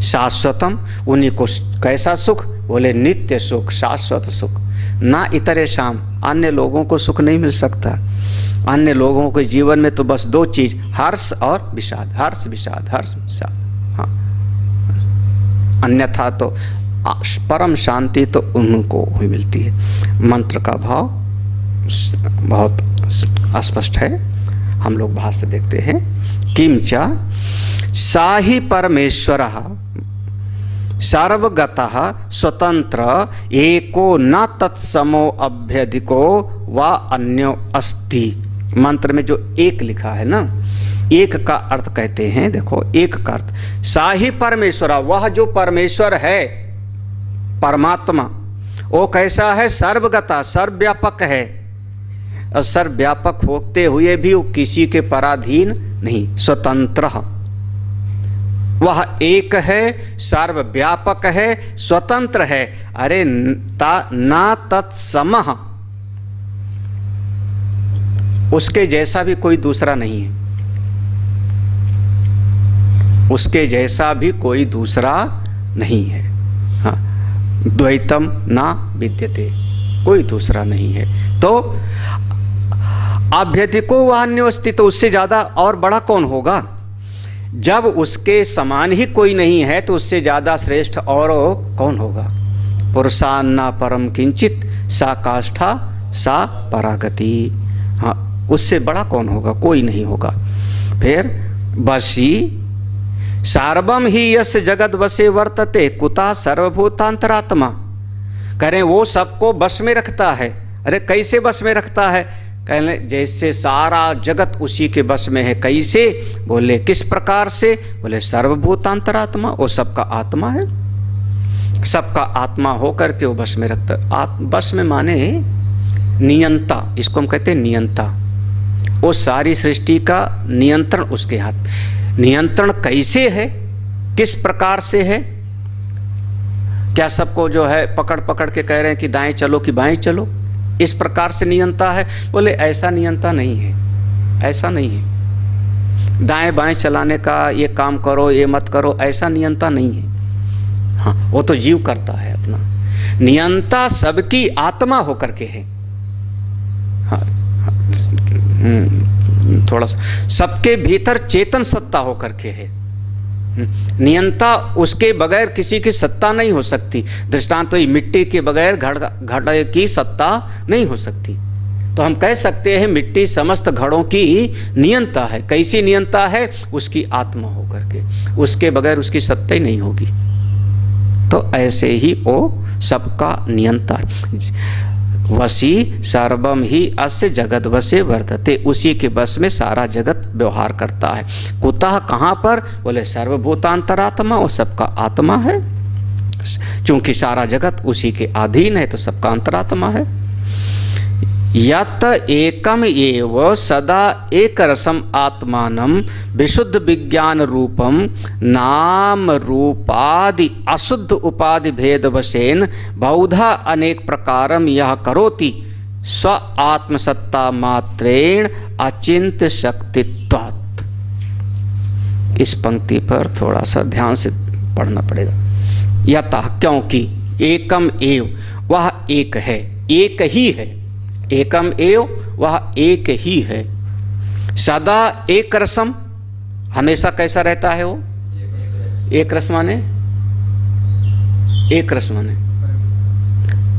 शाश्वतम, उन्हीं को कैसा सुख? बोले नित्य सुख, शाश्वत सुख। ना इतरेषाम, अन्य लोगों को सुख नहीं मिल सकता। अन्य लोगों के जीवन में तो बस दो चीज, हर्ष और विषाद, हर्ष विषाद, हर्ष विषाद। हाँ, अन्यथा तो परम शांति तो उनको ही मिलती है। मंत्र का भाव बहुत स्पष्ट है, हम लोग भाष्य देखते हैं। किंचा साहि परमेश्वरः सर्वगतः स्वतंत्र एको न तत्समो अभ्यधिको व अन्यो अस्ति। मंत्र में जो एक लिखा है ना, एक का अर्थ कहते हैं, देखो एक का अर्थ साही परमेश्वर, वह जो परमेश्वर है परमात्मा, वो कैसा है? सर्वगता, सर्वव्यापक है, और सर्वव्यापक होते हुए भी वो किसी के पराधीन नहीं, स्वतंत्र। वह एक है, सर्वव्यापक है, स्वतंत्र है। अरे ना तत्समः, उसके जैसा भी कोई दूसरा नहीं है, उसके जैसा भी कोई दूसरा नहीं है। हाँ, द्वैतम ना विद्यते, कोई दूसरा नहीं है। तो अभ्यधिको वह अन्योस्ति, तो उससे ज्यादा और बड़ा कौन होगा? जब उसके समान ही कोई नहीं है तो उससे ज्यादा श्रेष्ठ और कौन होगा? पुरुषान्ना परम किंचित सा काष्ठा सा परागति। हाँ, उससे बड़ा कौन होगा? कोई नहीं होगा। फिर बसी सार्वम ही यस जगत वसे वर्तते कुता सर्वभूतांतरात्मा। करें वो सबको बस में रखता है। अरे कैसे बस में रखता है? कहने जैसे सारा जगत उसी के बस में है। कैसे? बोले किस प्रकार से? बोले सर्वभूतांतरात्मा, वो सबका आत्मा है, सबका आत्मा होकर के वो बस में रखता। बस में माने नियंता, इसको हम कहते हैं नियंता। वो सारी सृष्टि का नियंत्रण उसके हाथ। नियंत्रण कैसे है, किस प्रकार से है? क्या सबको जो है पकड़ पकड़ के कह रहे हैं कि दाएं चलो कि बाएं चलो, इस प्रकार से नियंता है? बोले ऐसा नियंता नहीं है, ऐसा नहीं है। दाएं बाएं चलाने का, ये काम करो ये मत करो, ऐसा नियंता नहीं है। हाँ, वो तो जीव करता है अपना। नियंता सबकी आत्मा होकर के है। हाँ, थोड़ा सा सबके भीतर चेतन सत्ता होकर के है। नियंता उसके बगैर किसी की सत्ता नहीं हो सकती। दृष्टांत तो मिट्टी के बगैर घड़े की सत्ता नहीं हो सकती। तो हम कह सकते हैं मिट्टी समस्त घड़ों की नियंता है। कैसी नियंता है? उसकी आत्मा होकर के, उसके बगैर उसकी सत्ता ही नहीं होगी। तो ऐसे ही वो सबका नियंता है। वसी सर्वम ही अस्य जगत वसे वर्तते, उसी के बस में सारा जगत व्यवहार करता है। कुतः, कहाँ पर? बोले सर्वभूतांतरात्मा, वो सबका आत्मा है। चूंकि सारा जगत उसी के अधीन है तो सबका अंतरात्मा है। यत एकम एव सदा एक रसम आत्मानं विशुद्ध विज्ञान रूपम नाम रूपादि अशुद्ध उपाधि भेद वशेन बहुधा अनेक प्रकारम यह करोति स्व आत्मसत्ता मात्रेण अचिंत्य शक्तित्वात्। इस पंक्ति पर थोड़ा सा ध्यान से पढ़ना पड़ेगा। यतः, क्योंकि एकम एव, वह एक है, एक ही है। एकम एव, वह एक ही है। सदा एक रसम, हमेशा कैसा रहता है वो? एक रस माने एक रस माने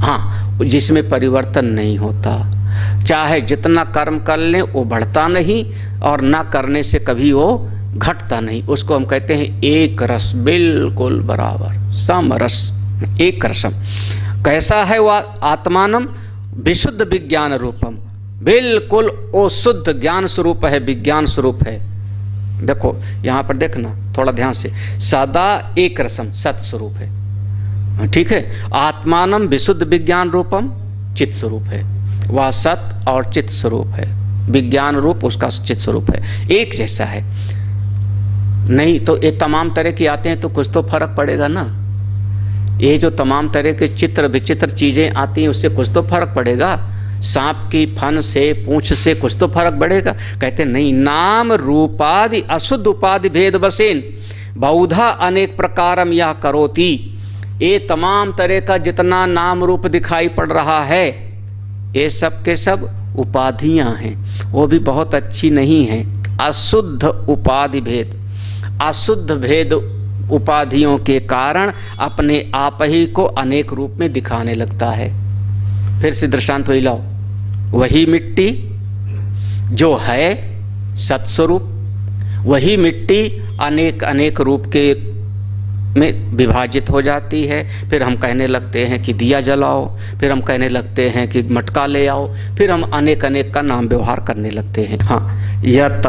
हाँ, जिसमें परिवर्तन नहीं होता। चाहे जितना कर्म कर लें वो बढ़ता नहीं, और ना करने से कभी वो घटता नहीं। उसको हम कहते हैं एक रस, बिल्कुल बराबर, समरस, एक रसम। कैसा है वह? आत्मानम विशुद्ध विज्ञान रूपम, बिल्कुल वो शुद्ध ज्ञान स्वरूप है, विज्ञान स्वरूप है। देखो यहाँ पर देखना थोड़ा ध्यान से, सदा एक रसम, सत स्वरूप है। ठीक है, आत्मानम विशुद्ध विज्ञान रूपम, चित स्वरूप है। वह सत और चित स्वरूप है, विज्ञान रूप उसका चित स्वरूप है, एक जैसा है। नहीं तो ये तमाम तरह की आते हैं तो कुछ तो फर्क पड़ेगा ना। ये जो तमाम तरह के चित्र विचित्र चीजें आती हैं उससे कुछ तो फर्क पड़ेगा। सांप की फन से, पूंछ से कुछ तो फर्क पड़ेगा। कहते नहीं, नाम रूपादि अशुद्ध उपाधि भेद बसेन बहुधा अनेक प्रकारम यह करोति। ये तमाम तरह का जितना नाम रूप दिखाई पड़ रहा है, ये सब के सब उपाधियां हैं, वो भी बहुत अच्छी नहीं है। अशुद्ध उपाधि भेद, अशुद्ध भेद उपाधियों के कारण अपने आप ही को अनेक रूप में दिखाने लगता है। फिर से दृष्टांत वही लाओ। वही मिट्टी जो है सत्स्वरूप, वही मिट्टी अनेक अनेक रूप के में विभाजित हो जाती है। फिर हम कहने लगते हैं कि दिया जलाओ, फिर हम कहने लगते हैं कि मटका ले आओ, फिर हम अनेक अनेक का नाम व्यवहार करने लगते हैं। हाँ, यत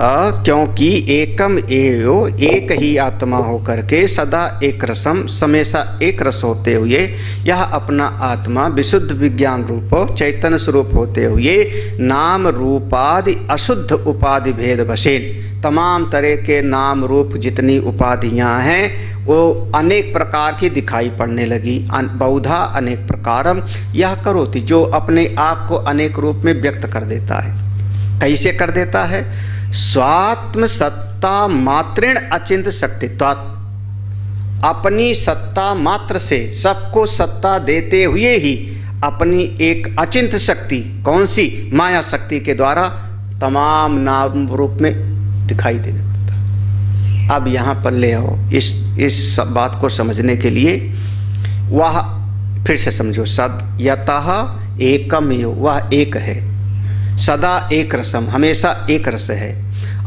क्योंकि एकम एव, एक ही आत्मा होकर के सदा एक रसम, हमेशा एक रस होते हुए यह अपना आत्मा विशुद्ध विज्ञान रूप चैतन्य स्वरूप होते हुए नाम रूपादि अशुद्ध उपाधि भेद वशेन, तमाम तरह के नाम रूप जितनी उपाधियां हैं वो अनेक प्रकार की दिखाई पड़ने लगी। बहुधा अनेक प्रकारम यह करोति, जो अपने आप को अनेक रूप में व्यक्त कर देता है। कैसे कर देता है? स्वात्म सत्ता मात्रेण अचिंत शक्तित्वात्, अपनी सत्ता मात्र से सबको सत्ता देते हुए ही अपनी एक अचिंत शक्ति, कौन सी? माया शक्ति के द्वारा तमाम नाम रूप में दिखाई देने लगता है। अब यहाँ पर ले आओ इस बात को समझने के लिए, वह फिर से समझो, सद यतः एकम यो, वह एक है, सदा एक रसम, हमेशा एक रस है,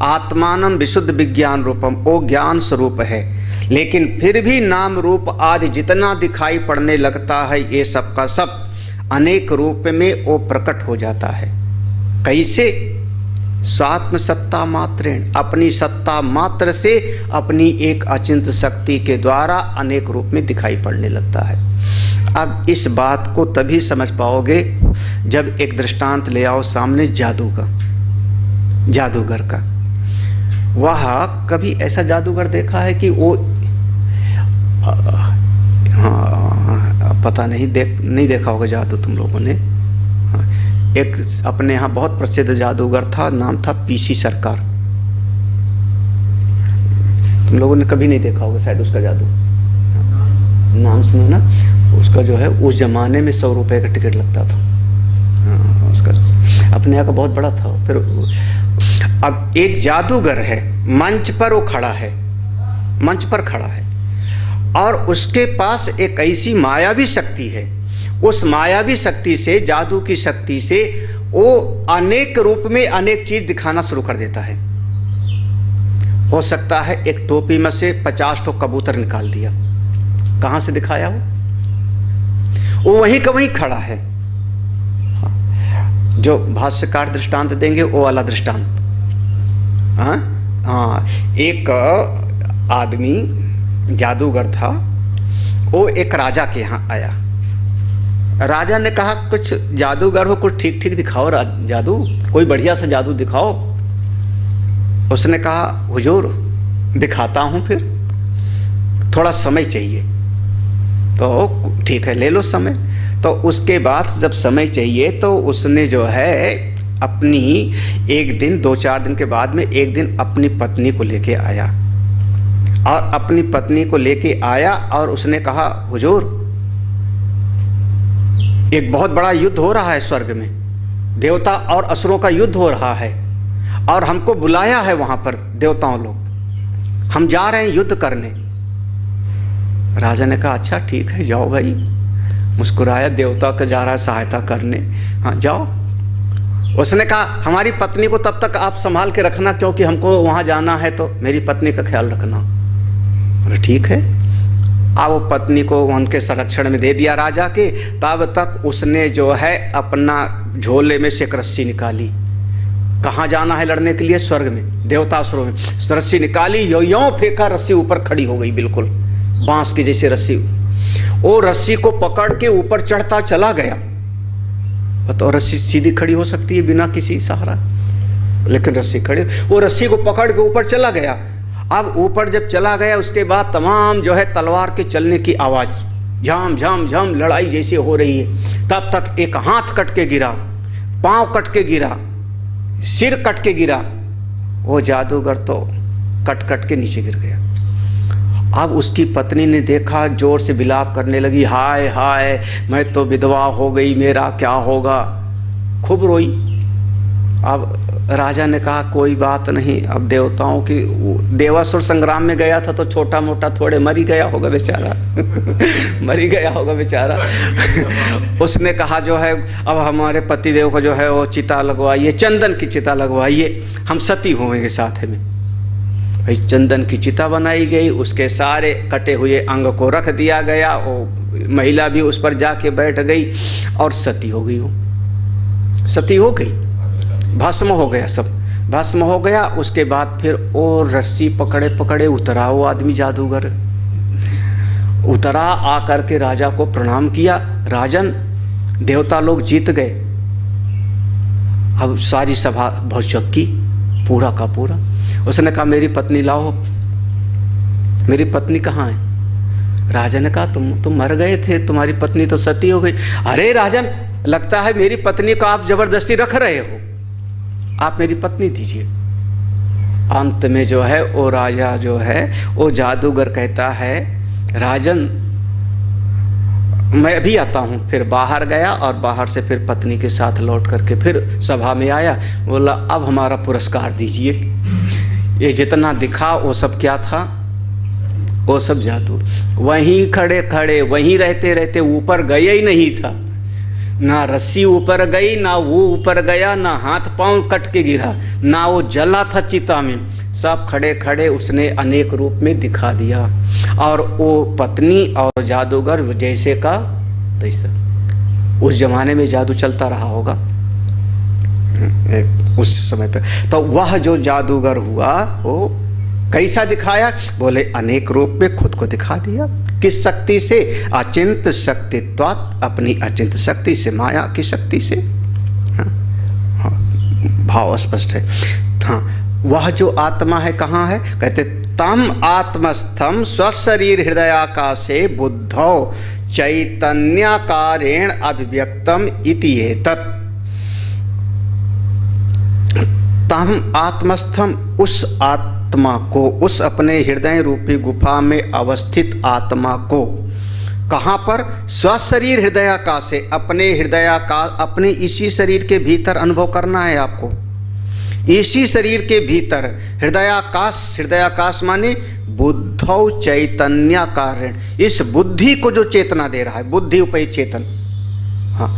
आत्मानम विशुद्ध विज्ञान रूपम, वो ज्ञान स्वरूप है। लेकिन फिर भी नाम रूप आदि जितना दिखाई पड़ने लगता है ये सब का सब अनेक रूप में वो प्रकट हो जाता है। कैसे? स्वात्म सत्ता मात्रेण, अपनी सत्ता मात्र से अपनी एक अचिंत शक्ति के द्वारा अनेक रूप में दिखाई पड़ने लगता है। अब इस बात को तभी समझ पाओगे जब एक दृष्टांत ले आओ सामने जादू का, जादूगर का। वह कभी ऐसा जादूगर देखा है कि वो पता नहीं नहीं देखा होगा जादू तुम लोगों ने। एक अपने यहाँ बहुत प्रसिद्ध जादूगर था, नाम था पीसी सरकार। तुम लोगों ने कभी नहीं देखा होगा शायद उसका जादू, नाम सुनो ना। उसका जो है उस जमाने में 100 रुपए का टिकट लगता था। उसका अपने यहाँ का बहुत बड़ा था। फिर अब एक जादूगर है, मंच पर वो खड़ा है, मंच पर खड़ा है और उसके पास एक ऐसी मायावी शक्ति है। उस मायावी शक्ति से, जादू की शक्ति से वो अनेक रूप में अनेक चीज दिखाना शुरू कर देता है। हो सकता है एक टोपी में से 50 ठो कबूतर निकाल दिया। कहां से दिखाया? वो वहीं का वहीं खड़ा है। जो भाष्यकार दृष्टांत देंगे वो वाला दृष्टांत। हाँ, एक आदमी जादूगर था, वो एक राजा के यहाँ आया। राजा ने कहा कुछ जादूगर हो, कुछ ठीक ठीक दिखाओ जादू, कोई बढ़िया सा जादू दिखाओ। उसने कहा हुजूर दिखाता हूँ, फिर थोड़ा समय चाहिए। तो ठीक है, ले लो समय। तो उसके बाद जब समय चाहिए तो उसने जो है अपनी एक दिन 2-4 दिन के बाद में एक दिन अपनी पत्नी को लेके आया और अपनी पत्नी को लेके आया और उसने कहा हुजूर एक बहुत बड़ा युद्ध हो रहा है स्वर्ग में, देवता और असुरों का युद्ध हो रहा है और हमको बुलाया है वहां पर देवताओं लोग, हम जा रहे हैं युद्ध करने। राजा ने कहा अच्छा ठीक है जाओ भाई। मुस्कुराया, देवता का जा रहा है सहायता करने, हाँ जाओ। उसने कहा हमारी पत्नी को तब तक आप संभाल के रखना क्योंकि हमको वहां जाना है, तो मेरी पत्नी का ख्याल रखना। अरे ठीक है। अब वो पत्नी को उनके संरक्षण में दे दिया राजा के। तब तक उसने जो है अपना झोले में से एक रस्सी निकाली। कहाँ जाना है लड़ने के लिए? स्वर्ग में, देवतासुरों में। रस्सी निकाली, यों फेंका, रस्सी ऊपर खड़ी हो गई, बिल्कुल बांस की जैसे रस्सी। वो रस्सी को पकड़ के ऊपर चढ़ता चला गया। तो रस्सी सीधी खड़ी हो सकती है बिना किसी सहारा, लेकिन रस्सी खड़ी, वो रस्सी को पकड़ के ऊपर चला गया। अब ऊपर जब चला गया उसके बाद तमाम जो है तलवार के चलने की आवाज, झम झम झम लड़ाई जैसे हो रही है। तब तक एक हाथ कट के गिरा, पांव कट के गिरा, सिर कट के गिरा। वो जादूगर तो कट कट के नीचे गिर गया। अब उसकी पत्नी ने देखा, जोर से विलाप करने लगी, हाय हाय मैं तो विधवा हो गई, मेरा क्या होगा। खूब रोई। अब राजा ने कहा कोई बात नहीं, अब देवताओं की, देवासुर संग्राम में गया था तो छोटा मोटा थोड़े मर ही गया होगा बेचारा मर ही गया होगा बेचारा उसने कहा जो है अब हमारे पतिदेव को जो है वो चिता लगवाइए, चंदन की चिता लगवाइए, हम सती होंगे साथ में। भाई चंदन की चिता बनाई गई, उसके सारे कटे हुए अंग को रख दिया गया, वो महिला भी उस पर जाके बैठ गई और सती हो गई। वो सती हो गई, भस्म हो गया, सब भस्म हो गया। उसके बाद फिर वो रस्सी पकड़े पकड़े उतरा, वो आदमी जादूगर उतरा, आकर के राजा को प्रणाम किया। राजन, देवता लोग जीत गए। अब सारी सभा भौचक की, पूरा का पूरा। उसने कहा मेरी पत्नी लाओ, मेरी पत्नी कहाँ है? राजा ने कहा तुम मर गए थे, तुम्हारी पत्नी तो सती हो गई। अरे राजन, लगता है मेरी पत्नी को आप जबरदस्ती रख रहे हो, आप मेरी पत्नी दीजिए। अंत में जो है वो राजा जो है वो जादूगर कहता है राजन मैं भी आता हूँ। फिर बाहर गया और बाहर से फिर पत्नी के साथ लौट करके फिर सभा में आया, बोला अब हमारा पुरस्कार दीजिए। ये जितना दिखा वो सब क्या था? वो सब जादू। वहीं खड़े खड़े वहीं रहते रहते ऊपर गए ही नहीं था, ना रस्सी ऊपर गई, ना वो ऊपर गया, ना हाथ पांव कट के गिरा, ना वो जला था चिता में। सब खड़े खड़े उसने अनेक रूप में दिखा दिया। और वो पत्नी और जादूगर जैसे का तैसा। उस जमाने में जादू चलता रहा होगा उस समय पे। तो वह जो जादूगर हुआ वो कैसा दिखाया? बोले अनेक रूप में खुद को दिखा दिया। किस शक्ति से? अचिंत शक्तित्वात्, अपनी अचिंत शक्ति से, माया की शक्ति से। हाँ, भाव स्पष्ट है। हाँ, वह जो आत्मा है कहाँ है? कहते तम आत्मस्थम स्वशरीर हृदयाकाशे बुद्धौ चैतन्याकारेण अभिव्यक्तम इति एतत्। तम आत्मस्थम, उस आत्मा को, उस अपने हृदय रूपी गुफा में अवस्थित आत्मा को, कहाँ पर? स्वशरीर हृदयाकाश से, अपने हृदयाकाश, अपने इसी शरीर के भीतर अनुभव करना है आपको। इसी शरीर के भीतर हृदयाकाश, हृदयाकाश माने बुद्धौ चैतन्याकारेण, इस बुद्धि को जो चेतना दे रहा है, बुद्धि उपय चेतन, हाँ,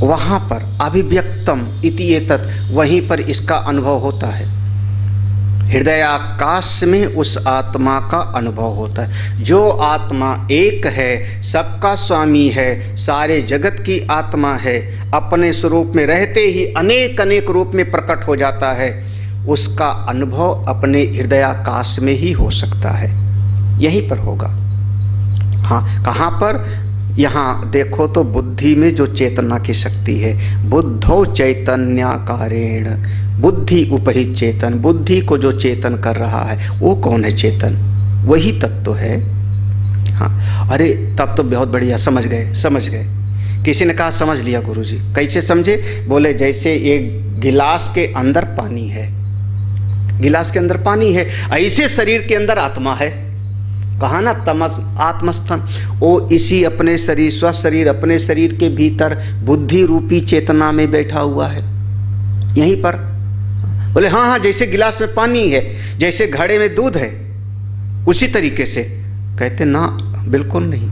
वहाँ पर अभिव्यक्तम इति एतत्, वहीं पर इसका अनुभव होता है। हृदयाकाश में उस आत्मा का अनुभव होता है। जो आत्मा एक है, सबका स्वामी है, सारे जगत की आत्मा है, अपने स्वरूप में रहते ही अनेक अनेक रूप में प्रकट हो जाता है, उसका अनुभव अपने हृदयाकाश में ही हो सकता है, यहीं पर होगा। हाँ, कहाँ पर? यहाँ देखो तो बुद्धि में जो चेतना की शक्ति है, बुद्धौ चैतन्याकारेण, बुद्धि उपहित चेतन, बुद्धि को जो चेतन कर रहा है वो कौन है? चेतन, वही तत्व है। हाँ, अरे तब तो बहुत बढ़िया, समझ गए, समझ गए। किसी ने कहा समझ लिया गुरुजी। कैसे समझे? बोले जैसे एक गिलास के अंदर पानी है, गिलास के अंदर पानी है, ऐसे शरीर के अंदर आत्मा है। कहा ना तमस आत्मस्थन, वो इसी अपने शरीर, स्वशरीर, अपने शरीर के भीतर बुद्धि रूपी चेतना में बैठा हुआ है, यहीं पर। बोले हाँ हाँ, जैसे गिलास में पानी है, जैसे घड़े में दूध है, उसी तरीके से। कहते ना, बिल्कुल नहीं।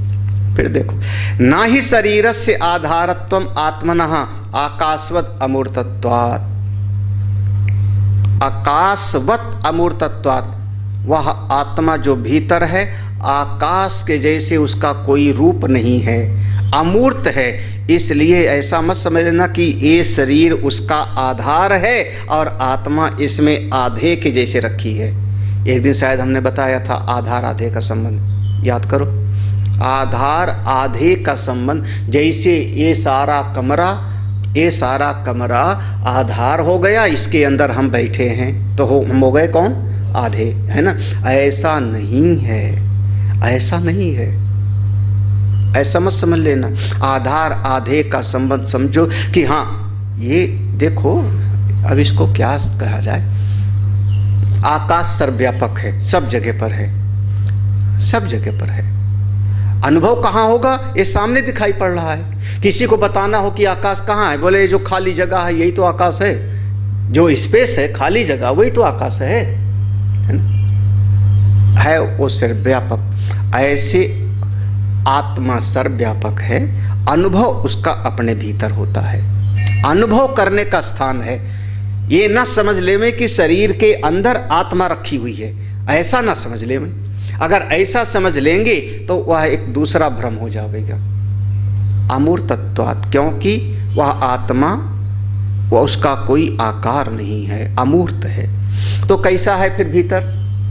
फिर देखो, ना ही शरीरस्य आधारत्वम आत्मनः आकाशवत् अमूर्तत्वात्, आकाशवत् अमूर्तत्वात्, वह आत्मा जो भीतर है आकाश के जैसे उसका कोई रूप नहीं है, अमूर्त है। इसलिए ऐसा मत समझ लेना कि ये शरीर उसका आधार है और आत्मा इसमें आधे के जैसे रखी है। एक दिन शायद हमने बताया था आधार आधे का संबंध, याद करो। आधार आधे का संबंध, जैसे ये सारा कमरा आधार हो गया, इसके अंदर हम बैठे हैं तो हम हो गए कौन? आधे, है ना। ऐसा नहीं है, ऐसा नहीं है, ऐसा मत समझ लेना। आधार आधे का संबंध समझो कि हाँ, ये देखो, अब इसको क्या कहा जाए, आकाश सर्वव्यापक है, सब जगह पर है, सब जगह पर है। अनुभव कहाँ होगा? ये सामने दिखाई पड़ रहा है। किसी को बताना हो कि आकाश कहाँ है, बोले जो खाली जगह है यही तो आकाश है, जो स्पेस है, खाली जगह, वही तो आकाश है वो सर्वव्यापक। ऐसे आत्मा सर्वव्यापक है, अनुभव उसका अपने भीतर होता है, अनुभव करने का स्थान है। ये न समझ ले में कि शरीर के अंदर आत्मा रखी हुई है, ऐसा ना समझ ले मैं, अगर ऐसा समझ लेंगे तो वह एक दूसरा भ्रम हो जाएगा, अमूर्तत्वात्, क्योंकि वह आत्मा, वह उसका कोई आकार नहीं है, अमूर्त है। तो कैसा है फिर भीतर,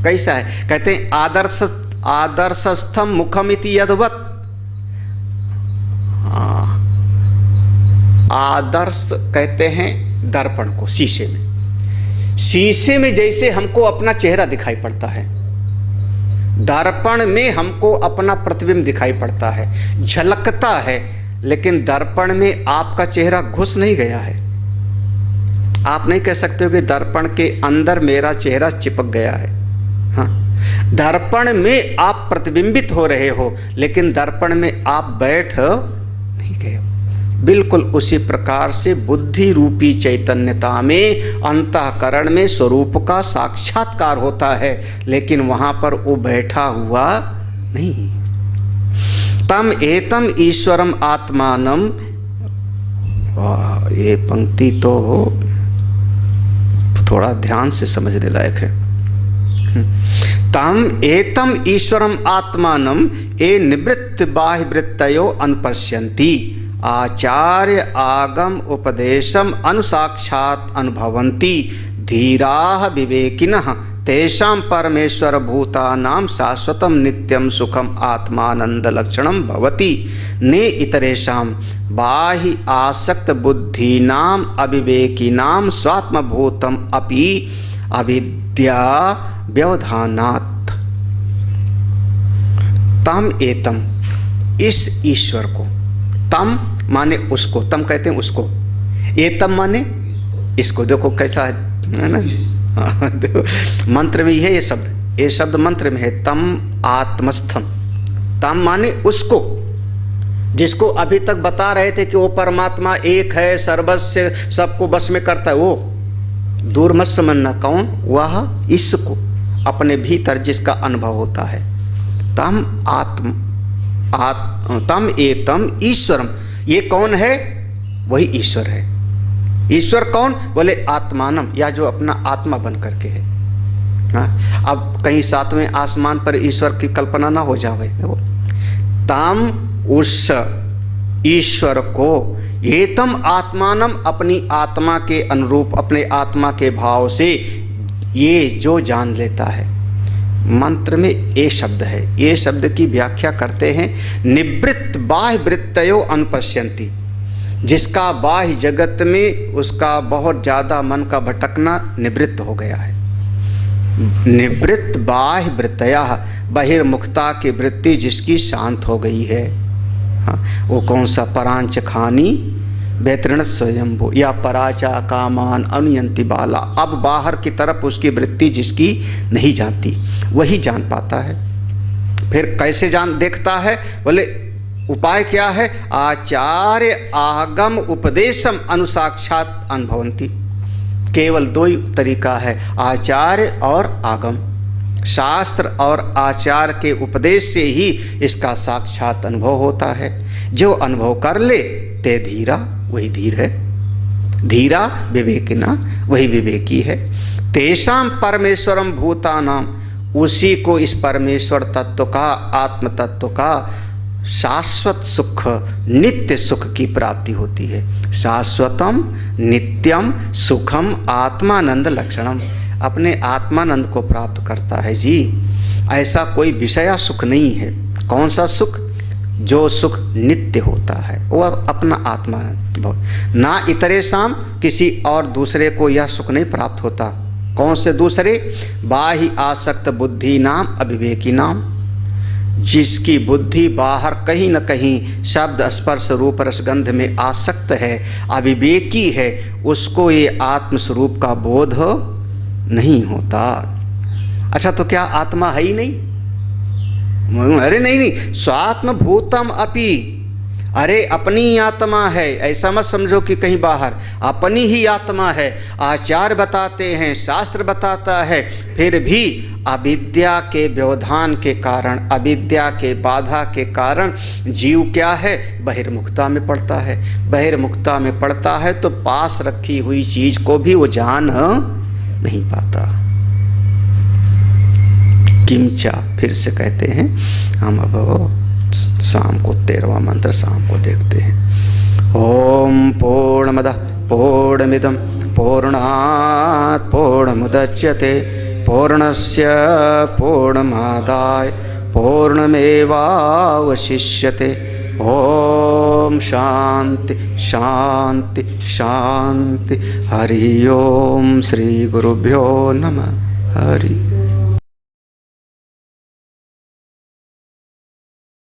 कैसा है? कहते हैं आदर्शस्थम मुखमिति यद्वत्। आदर्श कहते हैं दर्पण को, शीशे में। शीशे में जैसे हमको अपना चेहरा दिखाई पड़ता है, दर्पण में हमको अपना प्रतिबिंब दिखाई पड़ता है, झलकता है, लेकिन दर्पण में आपका चेहरा घुस नहीं गया है। आप नहीं कह सकते हो कि दर्पण के अंदर मेरा चेहरा चिपक गया है। हाँ, दर्पण में आप प्रतिबिंबित हो रहे हो, लेकिन दर्पण में आप बैठ नहीं गए हो। बिल्कुल उसी प्रकार से बुद्धि रूपी चैतन्यता में, अंतःकरण में स्वरूप का साक्षात्कार होता है, लेकिन वहां पर वो बैठा हुआ नहीं। तम एतम ईश्वरम आत्मानम, वाह, ये पंक्ति तो थोड़ा ध्यान से समझने लायक है। तम एतम ईश्वरम आत्मानम ए निवृत्त बाह्य वृत्तयो अनुपश्यन्ति आचार्य आगम उपदेशम अनुसाक्षात अनुभवन्ति धीराः विवेकिनः तेषां परमेश्वर भूतानां शाश्वतं नित्यं सुखम आत्मानंद लक्षणं भवति ने इतरेषां बाहि आसक्त बुद्धीनां अविवेकिनां स्वात्मभूतम अपि अविद्या व्यवधानात्। तम एतम, इस ईश्वर को, तम माने उसको, तम कहते हैं उसको, एतम माने इसको। देखो कैसा है ना, हाँ, देखो मंत्र में ही है ये शब्द, ये शब्द मंत्र में है, तम आत्मस्थम। तम माने उसको, जिसको अभी तक बता रहे थे कि वो परमात्मा एक है, सर्वस्व, सबको बस में करता है, वो दूर मत समझना। कौन? वह इसको अपने भीतर जिसका अनुभव होता है। तम तम एतम ईश्वरम, ये कौन है? वही ईश्वर है। ईश्वर कौन? बोले आत्मानम, या जो अपना आत्मा बन करके है। हाँ, अब कहीं सातवें आसमान पर ईश्वर की कल्पना ना हो जाए। देखो, तम उस ईश्वर को, एतम आत्मानम, अपनी आत्मा के अनुरूप, अपने आत्मा के भाव से ये जो जान लेता है। मंत्र में ये शब्द है, ये शब्द की व्याख्या करते हैं निवृत्त बाह्य वृत्तयो अनुपश्यन्ति, जिसका बाह्य जगत में उसका बहुत ज़्यादा मन का भटकना निवृत्त हो गया है। निवृत्त बाह्य वृत्तयः, बहिर्मुखता की वृत्ति जिसकी शांत हो गई है। हाँ, वो कौन सा? परांच खानी बेतृण स्वयंभू या पराचा कामान अनुयंती बाला। अब बाहर की तरफ उसकी वृत्ति जिसकी नहीं जानती, वही जान पाता है। फिर कैसे जान देखता है? बोले उपाय क्या है? आचार्य आगम उपदेशम अनुसाक्षात अनुभवंती। केवल दो ही तरीका है, आचार्य और आगम। शास्त्र और आचार के उपदेश से ही इसका साक्षात अनुभव होता है। जो अनुभव कर ले ते धीरा, वही धीर है। धीरा विवेकिना, वही विवेकी है। तेषां परमेश्वरम भूतानाम, उसी को इस परमेश्वर तत्व का, आत्म तत्व का शाश्वत सुख, नित्य सुख की प्राप्ति होती है। शाश्वतम नित्यम सुखम आत्मानंद लक्षणम, अपने आत्मानंद को प्राप्त करता है जी। ऐसा कोई विषया सुख नहीं है। कौन सा सुख? जो सुख नित्य होता है, वह अपना आत्मानंद। ना इतरेषां, किसी और दूसरे को यह सुख नहीं प्राप्त होता। कौन से दूसरे? बाहि आसक्त बुद्धि नाम अविवेकी नाम, जिसकी बुद्धि बाहर कहीं न कहीं शब्द स्पर्श रूप रसगंध में आसक्त है, अविवेकी है, उसको ये आत्मस्वरूप का बोध नहीं होता। अच्छा, तो क्या आत्मा है ही नहीं? अरे नहीं, स्वात्म भूतम अपि, अरे अपनी आत्मा है, ऐसा मत समझो कि कहीं बाहर, अपनी ही आत्मा है। आचार्य बताते हैं, शास्त्र बताता है, फिर भी अविद्या के व्यवधान के कारण, अविद्या के बाधा के कारण जीव क्या है? बहिर्मुखता में पड़ता है। बहिर्मुखता में पड़ता है तो पास रखी हुई चीज को भी वो जान नहीं पाता। किंचा फिर से कहते हैं। हम अब शाम को 13वां मंत्र शाम को देखते हैं। ओम पूर्णमदः पूर्णमिदं पूर्णात् पूर्णमुदच्यते पूर्णस्य पूर्णमादाय पूर्णमेवावशिष्यते। ओम शांति शांति शांति। हरि ओम। श्री गुरुभ्यो नमः। हरि